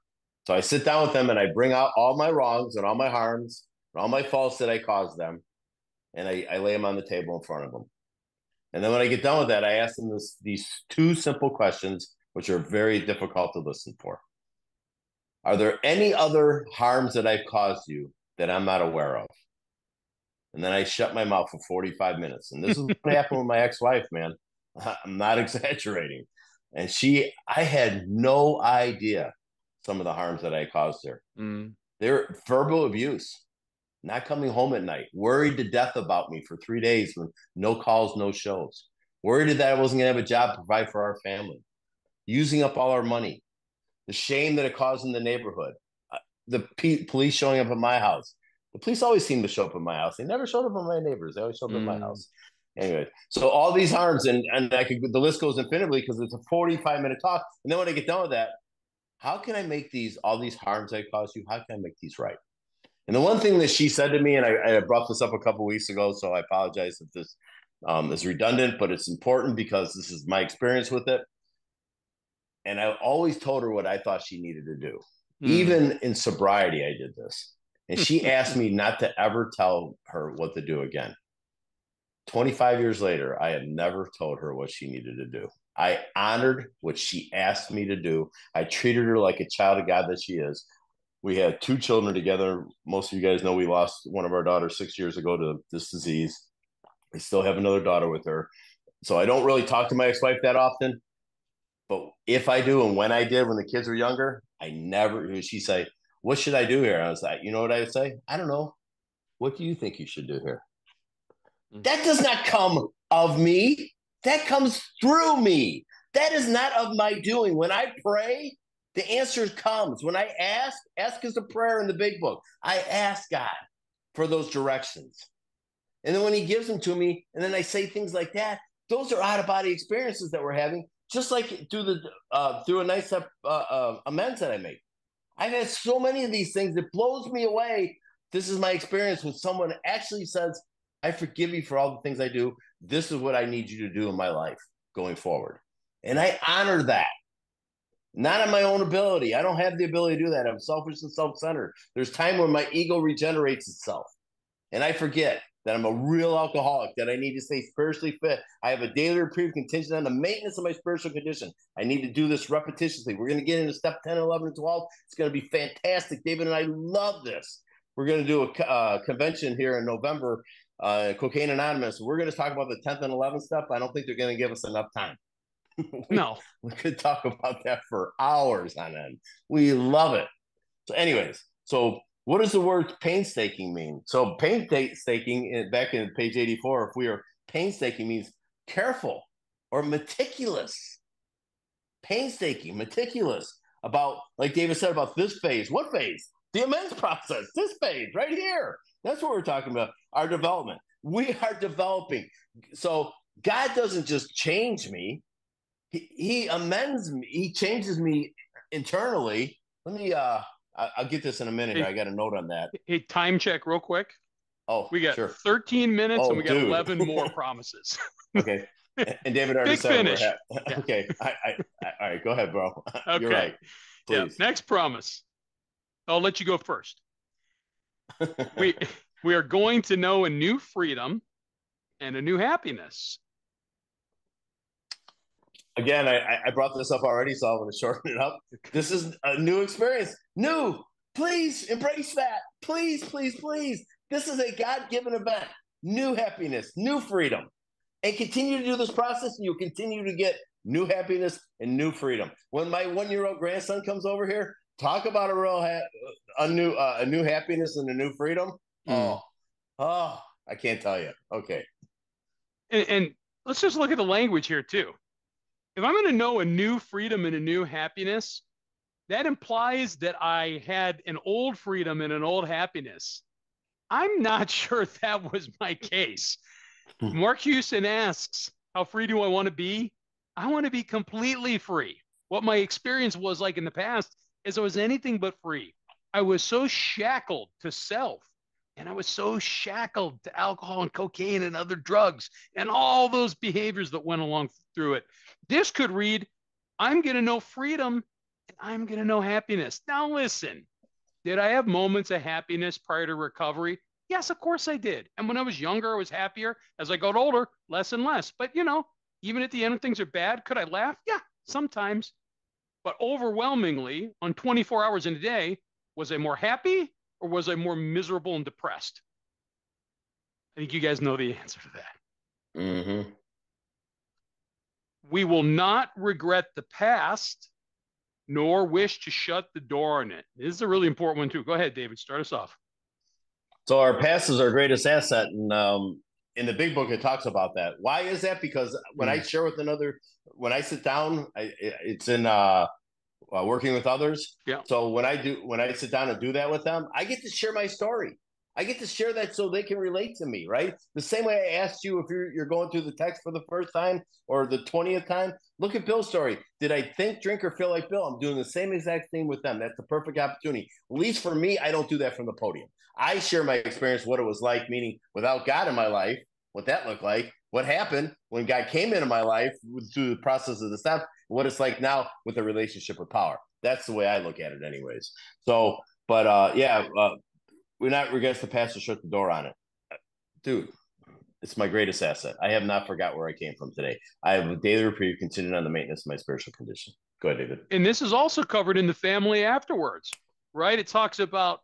So I sit down with them, and I bring out all my wrongs and all my harms and all my faults that I caused them, and I lay them on the table in front of them. And then when I get done with that, I ask them these 2 simple questions, which are very difficult to listen for. Are there any other harms that I've caused you that I'm not aware of? And then I shut my mouth for 45 minutes. And this is what happened with my ex-wife, man. I'm not exaggerating. And I had no idea some of the harms that I caused her. They're verbal abuse. Not coming home at night, worried to death about me for 3 days with no calls, no shows. Worried that I wasn't going to have a job to provide for our family. Using up all our money. The shame that it caused in the neighborhood. The police showing up at my house. The police always seem to show up at my house. They never showed up at my neighbors. They always showed up at my house. Anyway, so all these harms, and the list goes infinitely because it's a 45-minute talk. And then when I get done with that, how can I make all these harms I caused you, how can I make these right? And the one thing that she said to me, and I brought this up a couple of weeks ago, so I apologize if this is redundant, but it's important because this is my experience with it. And I always told her what I thought she needed to do. Even in sobriety, I did this. And she asked me not to ever tell her what to do again. 25 years later, I have never told her what she needed to do. I honored what she asked me to do. I treated her like a child of God that she is. We had 2 children together. Most of you guys know we lost one of our daughters 6 years ago to this disease. I still have another daughter with her. So I don't really talk to my ex-wife that often. But if I do, and when I did, when the kids were younger, she'd say, what should I do here? And I was like, you know what I would say? I don't know. What do you think you should do here? That does not come of me. That comes through me. That is not of my doing. When I pray, the answer comes. When I ask is a prayer in the big book. I ask God for those directions. And then when he gives them to me, and then I say things like that, those are out-of-body experiences that we're having, just like through a nice amends that I make. I've had so many of these things that blows me away. This is my experience when someone actually says, I forgive you for all the things I do. This is what I need you to do in my life going forward. And I honor that. Not on my own ability. I don't have the ability to do that. I'm selfish and self-centered. There's time when my ego regenerates itself. And I forget that I'm a real alcoholic, that I need to stay spiritually fit. I have a daily reprieve contingent on the maintenance of my spiritual condition. I need to do this repetitiously. We're going to get into step 10, 11, and 12. It's going to be fantastic. David and I love this. We're going to do a convention here in November, Cocaine Anonymous. We're going to talk about the 10th and 11th step. I don't think they're going to give us enough time. We could talk about that for hours on end. We love it. So anyways, what does the word painstaking mean? So painstaking, back in page 84, if we are painstaking, means careful or meticulous. Painstaking, meticulous about, like David said, about this phase. What phase? The amends process. This phase right here. That's what we're talking about. Our development. We are developing. So God doesn't just change me. He amends me. He changes me internally. Let me I'll get this in a minute. Hey, I got a note on that. Hey, time check real quick. Oh, we got 13 minutes and we got 11 more promises. Okay. And David already said finish. Yeah. Okay. All right, go ahead, bro. Okay. You're right. Please. Yeah. Next promise. I'll let you go first. we are going to know a new freedom and a new happiness. Again, I brought this up already, so I'm going to shorten it up. This is a new experience. New. Please embrace that. Please, please, please. This is a God-given event. New happiness, new freedom. And continue to do this process, and you'll continue to get new happiness and new freedom. When my 1-year-old grandson comes over here, talk about a new happiness and a new freedom. Oh, I can't tell you. Okay. And let's just look at the language here too. If I'm going to know a new freedom and a new happiness, that implies that I had an old freedom and an old happiness. I'm not sure that was my case. Mark Houston asks, how free do I want to be? I want to be completely free. What my experience was like in the past is I was anything but free. I was so shackled to self, and I was so shackled to alcohol and cocaine and other drugs and all those behaviors that went along through it. This could read, I'm going to know freedom and I'm going to know happiness. Now, listen, did I have moments of happiness prior to recovery? Yes, of course I did. And when I was younger, I was happier. As I got older, less and less. But, even at the end, when things are bad, could I laugh? Yeah, sometimes. But overwhelmingly, on 24 hours in a day, was I more happy or was I more miserable and depressed? I think you guys know the answer to that. Mm-hmm. We will not regret the past, nor wish to shut the door on it. This is a really important one, too. Go ahead, David. Start us off. So our past is our greatest asset. And in the big book, it talks about that. Why is that? Because when I share with when I sit down, it's in working with others. Yeah. So when I sit down and do that with them, I get to share my story. I get to share that so they can relate to me, right? The same way I asked you if you're going through the text for the first time or the 20th time, look at Bill's story. Did I think, drink, or feel like Bill? I'm doing the same exact thing with them. That's the perfect opportunity. At least for me, I don't do that from the podium. I share my experience, what it was like, meaning without God in my life, what that looked like, what happened when God came into my life through the process of the steps, what it's like now with a relationship with power. That's the way I look at it anyways. So, but we're not regrets the past to shut the door on it. Dude, it's my greatest asset. I have not forgot where I came from today. I have a daily reprieve continuing on the maintenance of my spiritual condition. Go ahead, David. And this is also covered in the family afterwards, right? It talks about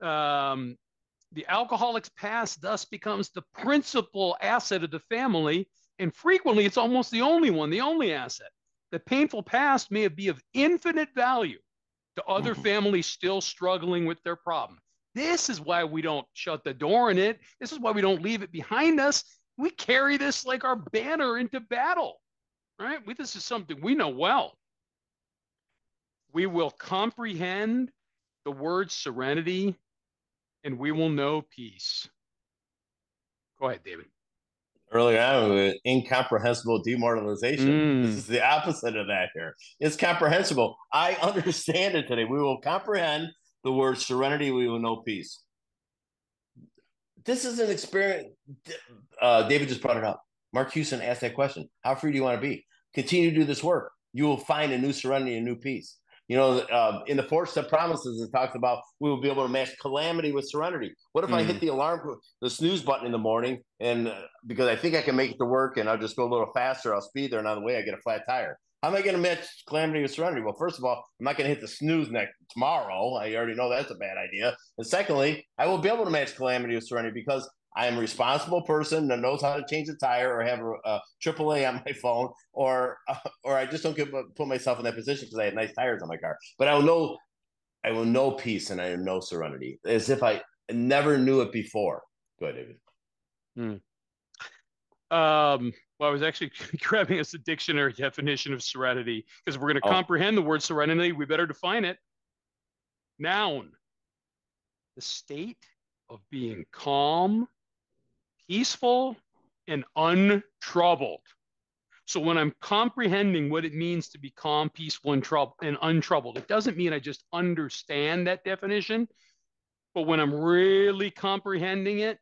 the alcoholic's past thus becomes the principal asset of the family. And frequently, it's almost the only one, the only asset. The painful past may be of infinite value to other families still struggling with their problem. This is why we don't shut the door on it. This is why we don't leave it behind us. We carry this like our banner into battle, right? This is something we know well. We will comprehend the word serenity and we will know peace. Go ahead, David. Earlier on, with incomprehensible demoralization. This is the opposite of that here. It's comprehensible. I understand it today. We will comprehend the word serenity. We will know peace. This is an experience. David just brought it up. Mark Houston asked that question. How free do you want to be? Continue to do this work. You will find a new serenity, a new peace. In the 4-step promises, it talks about we will be able to match calamity with serenity. What if I hit the snooze button in the morning, and because I think I can make it to work, and I'll just go a little faster, I'll speed there, and on the way I get a flat tire. How am I going to match calamity with serenity? Well, first of all, I'm not going to hit the snooze tomorrow. I already know that's a bad idea. And secondly, I will be able to match calamity with serenity because I am a responsible person that knows how to change a tire or have a AAA on my phone, or I just don't put myself in that position because I have nice tires on my car. But I will know peace and I will know serenity as if I never knew it before. Go ahead, David. Well, I was actually grabbing us a dictionary definition of serenity because we're going to comprehend the word serenity. We better define it. Noun, the state of being calm, peaceful, and untroubled. So when I'm comprehending what it means to be calm, peaceful, and untroubled, it doesn't mean I just understand that definition, but when I'm really comprehending it,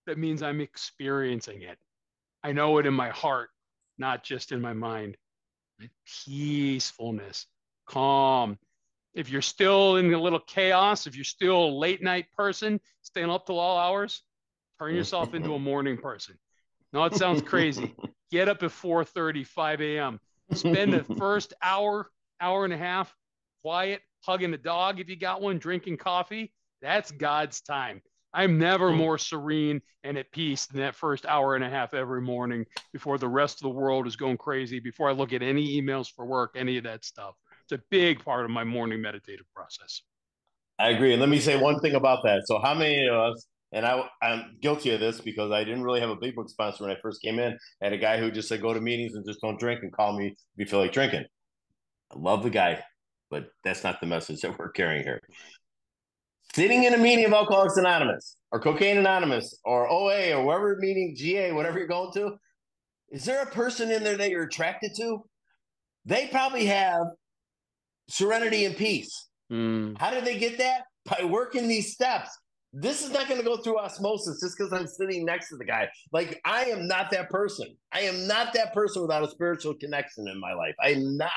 that means I'm experiencing it. I know it in my heart, not just in my mind. Peacefulness, calm. If you're still in a little chaos, if you're still a late night person, staying up till all hours, turn yourself into a morning person. No, it sounds crazy. Get up at 4:30, 5 a.m. Spend the first hour and a half quiet, hugging the dog if you got one, drinking coffee. That's God's time. I'm never more serene and at peace than that first hour and a half every morning before the rest of the world is going crazy, before I look at any emails for work, any of that stuff. It's a big part of my morning meditative process. I agree. And let me say one thing about that. So how many of us, and I'm guilty of this because I didn't really have a big book sponsor when I first came in. I had a guy who just said, go to meetings and just don't drink and call me if you feel like drinking. I love the guy, but that's not the message that we're carrying here. Sitting in a meeting of Alcoholics Anonymous or Cocaine Anonymous or OA or wherever meeting, GA, whatever you're going to, is there a person in there that you're attracted to? They probably have serenity and peace. How do they get that? By working these steps. This is not going to go through osmosis just because I'm sitting next to the guy. Like, I am not that person. I am not that person without a spiritual connection in my life. I'm not.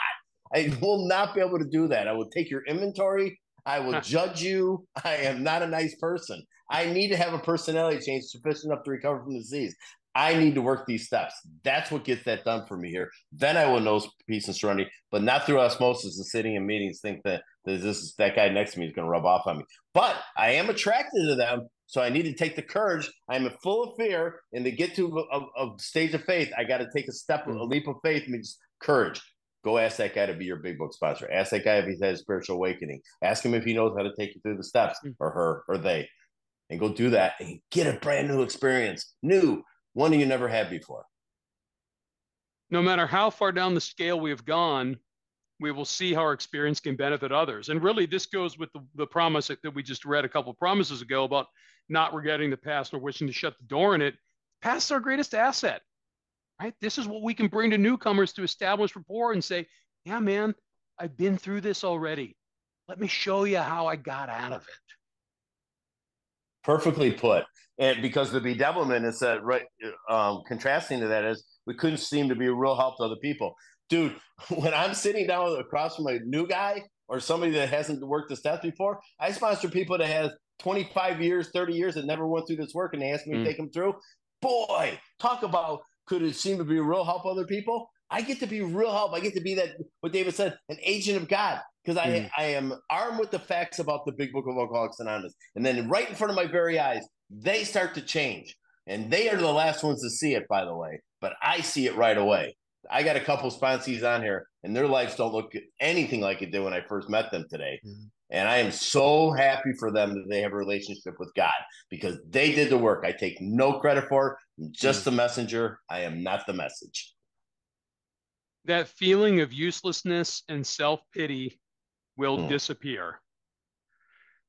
I will not be able to do that. I will take your inventory. I will judge you. I am not a nice person. I need to have a personality change sufficient enough to recover from the disease. I need to work these steps. That's what gets that done for me here. Then I will know peace and serenity, but not through osmosis and sitting in meetings think that that guy next to me is going to rub off on me. But I am attracted to them, so I need to take the courage. I'm full of fear, and to get to a stage of faith, I got to take a leap of faith, and just courage. Go ask that guy to be your big book sponsor. Ask that guy if he's had a spiritual awakening. Ask him if he knows how to take you through the steps, or her, or they. And go do that and get a brand new experience. One you never had before. No matter how far down the scale we have gone, we will see how our experience can benefit others. And really, this goes with the promise that we just read a couple of promises ago about not regretting the past or wishing to shut the door in it. Past is our greatest asset, right? This is what we can bring to newcomers to establish rapport and say, yeah, man, I've been through this already. Let me show you how I got out of it. Perfectly put. And because the bedevilment is that right, contrasting to that is we couldn't seem to be a real help to other people. Dude, when I'm sitting down across from a new guy or somebody that hasn't worked the steps before, I sponsor people that have 25 years, 30 years that never went through this work, and they ask me to take them through. Boy, talk about could it seem to be a real help other people? I get to be real help. I get to be that, what David said, an agent of God. Because I am armed with the facts about the big book of Alcoholics Anonymous. And then right in front of my very eyes, they start to change. And they are the last ones to see it, by the way. But I see it right away. I got a couple sponsees on here, and their lives don't look anything like it did when I first met them today. And I am so happy for them that they have a relationship with God because they did the work. I take no credit for it. I'm just the messenger. I am not the message. That feeling of uselessness and self-pity will disappear.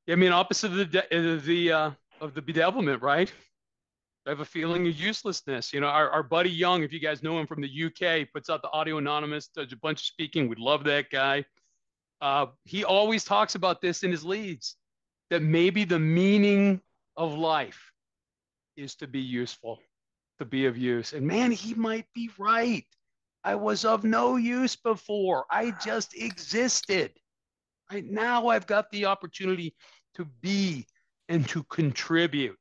I mean, opposite of the bedevilment, right? I have a feeling of uselessness. You know, our buddy Young, if you guys know him from the UK, puts out the Audio Anonymous, does a bunch of speaking. We love that guy. He always talks about this in his leads, that maybe the meaning of life is to be useful, to be of use. And man, he might be right. I was of no use before. I just existed. Right now, I've got the opportunity to be and to contribute.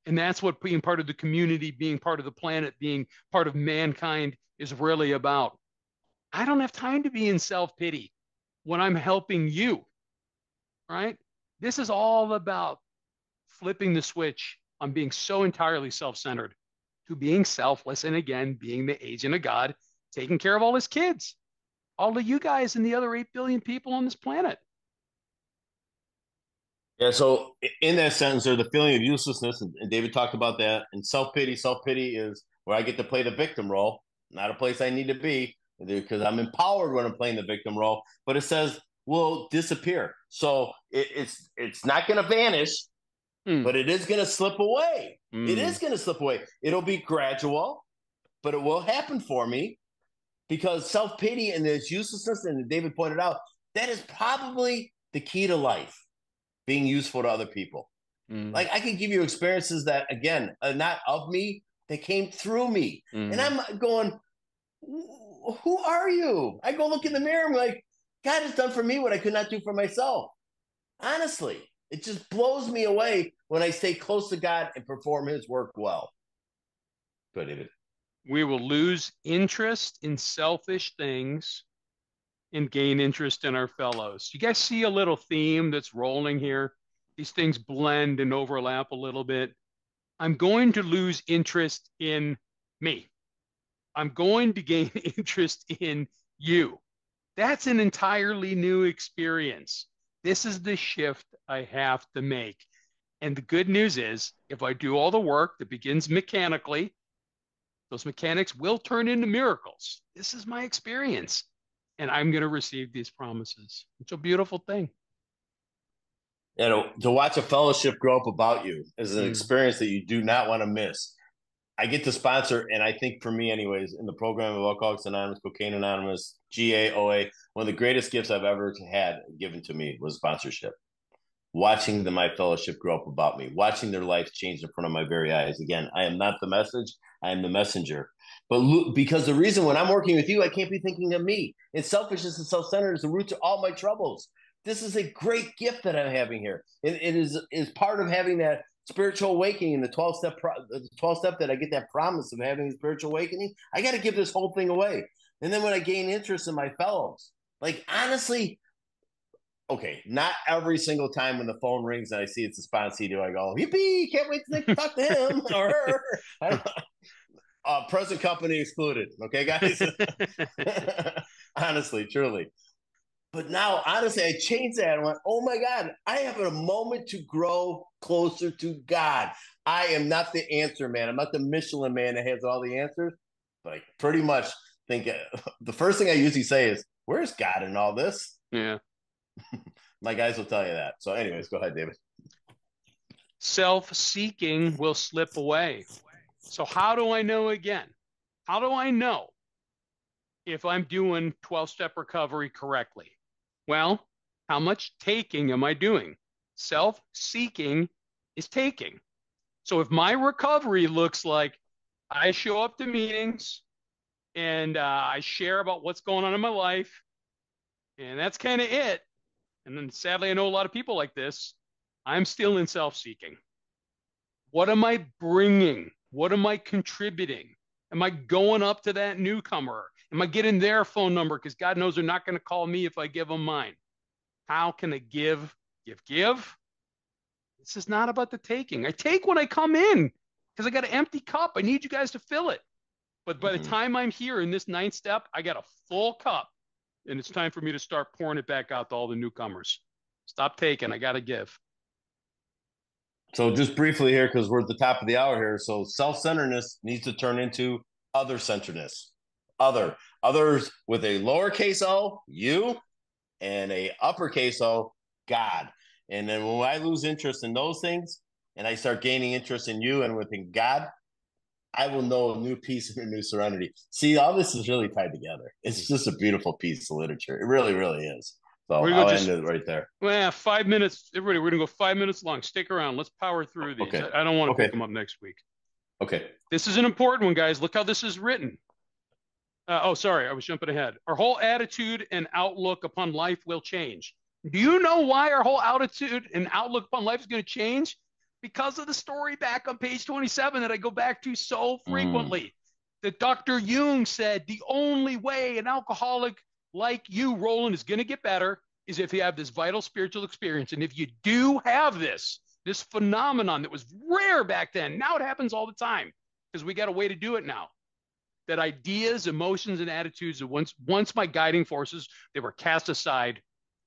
And that's what being part of the community, being part of the planet, being part of mankind is really about. I don't have time to be in self-pity when I'm helping you, right? This is all about flipping the switch on being so entirely self-centered to being selfless and, again, being the agent of God, taking care of all his kids, all of you guys and the other 8 billion people on this planet. Yeah, so in that sentence there, the feeling of uselessness, and David talked about that, and self-pity. Self-pity is where I get to play the victim role, not a place I need to be because I'm empowered when I'm playing the victim role, but it says will disappear. So it's not going to vanish, but it is going to slip away. It is going to slip away. It'll be gradual, but it will happen for me because self-pity and this uselessness, and David pointed out, that is probably the key to life. Being useful to other people. Like I can give you experiences that, again, are not of me, they came through me. And I'm going, who are you? I go look in the mirror, I'm like, God has done for me what I could not do for myself. Honestly, it just blows me away when I stay close to God and perform his work well. Good, David. We will lose interest in selfish things and gain interest in our fellows. You guys see a little theme that's rolling here? these things blend and overlap a little bit. I'm going to lose interest in me. I'm going to gain interest in you. That's an entirely new experience. This is the shift I have to make. And the good news is, if I do all the work that begins mechanically, those mechanics will turn into miracles. This is my experience. And I'm going to receive these promises. It's a beautiful thing. You know, to watch a fellowship grow up about you is an experience that you do not want to miss. I get to sponsor, and I think for me, anyways, in the program of Alcoholics Anonymous, Cocaine Anonymous, GA, OA, one of the greatest gifts I've ever had given to me was sponsorship. Watching my fellowship grow up about me, watching their lives change in front of my very eyes. Again, I am not the message, I am the messenger. But look, because the reason when I'm working with you, I can't be thinking of me. And selfishness and self-centered is the root of all my troubles. This is a great gift that I'm having here. It is part of having that spiritual awakening, the 12-step that I get that promise of having a spiritual awakening. I got to give this whole thing away. And then when I gain interest in my fellows, like honestly, okay, not every single time when the phone rings and I see it's a sponsee, do I go, yippee, can't wait to talk to him or her. I don't know. Present company excluded. Okay, guys? Honestly, truly. But now, honestly, I changed that and went, oh my God, I have a moment to grow closer to God. I am not the answer man. I'm not the Michelin man that has all the answers. But I pretty much think the first thing I usually say is, where's God in all this? Yeah. My guys will tell you that. So anyways, go ahead, David. Self-seeking will slip away. So how do I know again? How do I know if I'm doing 12-step recovery correctly? Well, how much taking am I doing? Self-seeking is taking. So if my recovery looks like I show up to meetings and I share about what's going on in my life, and that's kind of it, and then sadly I know a lot of people like this, I'm still in self-seeking. What am I bringing? What am I contributing? Am I going up to that newcomer? Am I getting their phone number? Because God knows they're not going to call me if I give them mine. How can I give? This is not about the taking. I take when I come in because I got an empty cup. I need you guys to fill it. But by the time I'm here in this 9th step, I got a full cup. And it's time for me to start pouring it back out to all the newcomers. Stop taking. I got to give. So just briefly here, because we're at the top of the hour here. So self-centeredness needs to turn into other-centeredness. Others with a lowercase o, you, and a uppercase o, God. And then when I lose interest in those things and I start gaining interest in you and within God, I will know a new peace and a new serenity. See, all this is really tied together. It's just a beautiful piece of literature. It really, really is. So I'll end it right there. Well, 5 minutes. Everybody, we're going to go 5 minutes long. Stick around. Let's power through these. Okay. I don't want to pick them up next week. Okay. This is an important one, guys. Look how this is written. Sorry. I was jumping ahead. Our whole attitude and outlook upon life will change. Do you know why our whole attitude and outlook upon life is going to change? Because of the story back on page 27 that I go back to so frequently. That Dr. Jung said the only way an alcoholic like you, Roland, is going to get better is if you have this vital spiritual experience. And if you do have this phenomenon that was rare back then, now it happens all the time because we got a way to do it now. That ideas, emotions, and attitudes, once my guiding forces, they were cast aside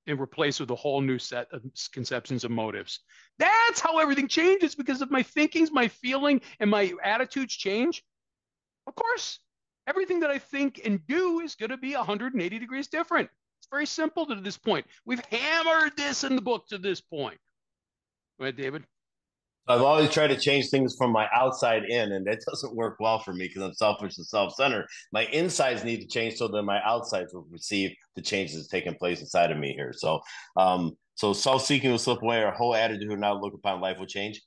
and replaced with a whole new set of conceptions and motives. That's how everything changes, because if my thinkings, my feeling, and my attitudes change, of course, everything that I think and do is going to be 180 degrees different. It's very simple to this point. We've hammered this in the book to this point. Go ahead, David. I've always tried to change things from my outside in, and that doesn't work well for me because I'm selfish and self-centered. My insides need to change so that my outsides will receive the changes that's taking place inside of me here. So, so self-seeking will slip away. Our whole attitude and outlook upon life will change.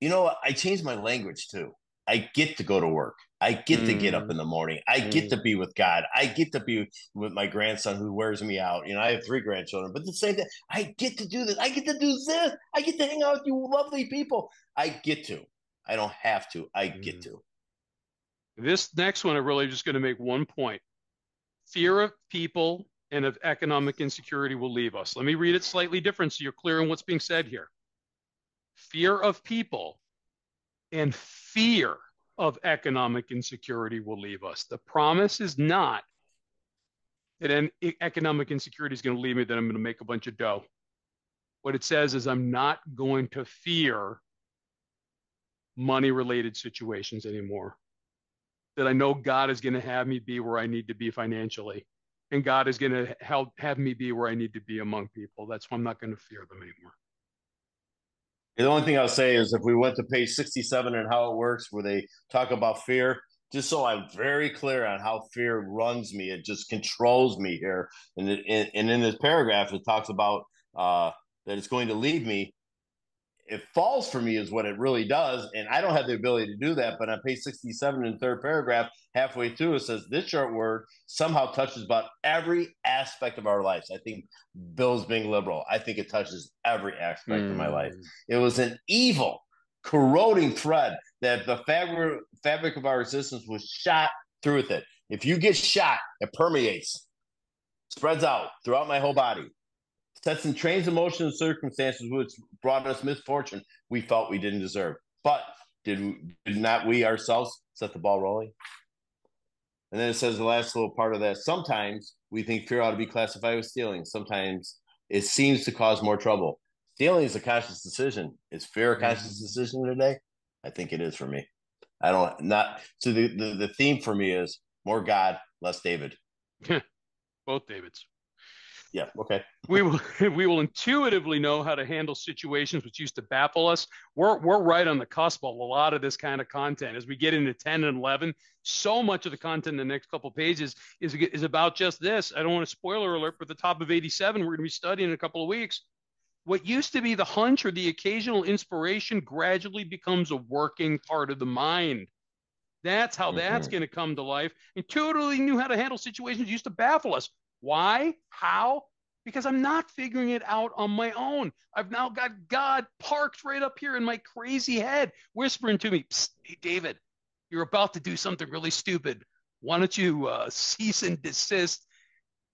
You know, I changed my language too. I get to go to work. I get to get up in the morning. I get to be with God. I get to be with my grandson who wears me out. You know, I have 3 grandchildren, but the same thing. I get to do this. I get to do this. I get to hang out with you lovely people. I get to. I don't have to. I get to. This next one, I'm really just going to make one point. Fear of people and of economic insecurity will leave us. Let me read it slightly different so you're clear on what's being said here. fear of people and fear of economic insecurity will leave us. The promise is not that economic insecurity is going to leave me, that I'm going to make a bunch of dough. What it says is I'm not going to fear money-related situations anymore. That I know God is going to have me be where I need to be financially. And God is going to have me be where I need to be among people. That's why I'm not going to fear them anymore. The only thing I'll say is if we went to page 67 and how it works, where they talk about fear, just so I'm very clear on how fear runs me, it just controls me here. And in this paragraph, it talks about that it's going to leave me. It falls for me is what it really does. And I don't have the ability to do that. But on page 67 in the third paragraph, halfway through, it says this short word somehow touches about every aspect of our lives. I think Bill's being liberal. I think it touches every aspect of my life. It was an evil, corroding thread that the fabric of our existence was shot through with it. If you get shot, it permeates, spreads out throughout my whole body. Sets in trains of motion and circumstances which brought us misfortune we felt we didn't deserve. But did not we ourselves set the ball rolling? And then it says the last little part of that, sometimes we think fear ought to be classified with stealing. Sometimes it seems to cause more trouble. Stealing is a conscious decision. Is fear a conscious decision today? I think it is for me. So the theme for me is more God, less David. Both Davids. Yeah, okay. We will intuitively know how to handle situations which used to baffle us. We're right on the cusp of a lot of this kind of content. As we get into 10 and 11, so much of the content in the next couple of pages is about just this. I don't want to spoiler alert, but the top of 87 we're going to be studying in a couple of weeks. What used to be the hunch or the occasional inspiration gradually becomes a working part of the mind. That's how that's going to come to life. Intuitively knew how to handle situations used to baffle us. Why? How? Because I'm not figuring it out on my own. I've now got God parked right up here in my crazy head, whispering to me, "Psst, hey, David, you're about to do something really stupid. Why don't you cease and desist,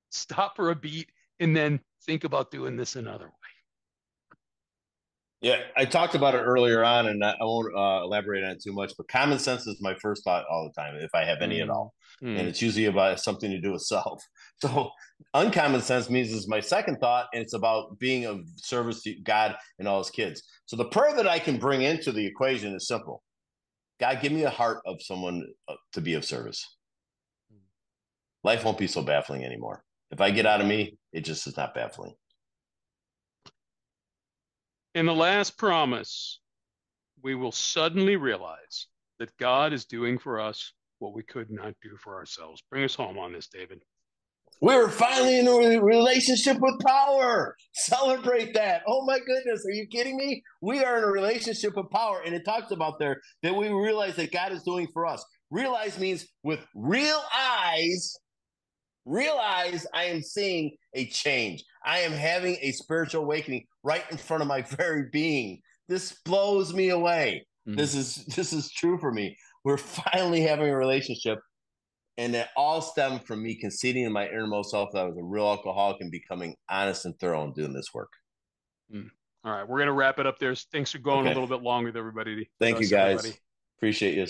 stop for a beat, and then think about doing this another way?" Yeah, I talked about it earlier on, and I won't elaborate on it too much, but common sense is my first thought all the time, if I have any at all. And it's usually about something to do with self. So uncommon sense means is my second thought, and it's about being of service to God and all his kids. So the prayer that I can bring into the equation is simple. God, give me a heart of someone to be of service. Life won't be so baffling anymore. If I get out of me, it just is not baffling. In the last promise, we will suddenly realize that God is doing for us what we could not do for ourselves. Bring us home on this, David. We're finally in a relationship with power. Celebrate that. Oh my goodness. Are you kidding me? We are in a relationship with power. And it talks about there that we realize that God is doing for us. Realize means with real eyes, realize I am seeing a change. I am having a spiritual awakening right in front of my very being. This blows me away. This is true for me. We're finally having a relationship, and it all stemmed from me conceding in my innermost self that I was a real alcoholic and becoming honest and thorough in doing this work. All right, we're going to wrap it up there. Thanks for going a little bit longer with everybody. Thank you, guys. Appreciate you.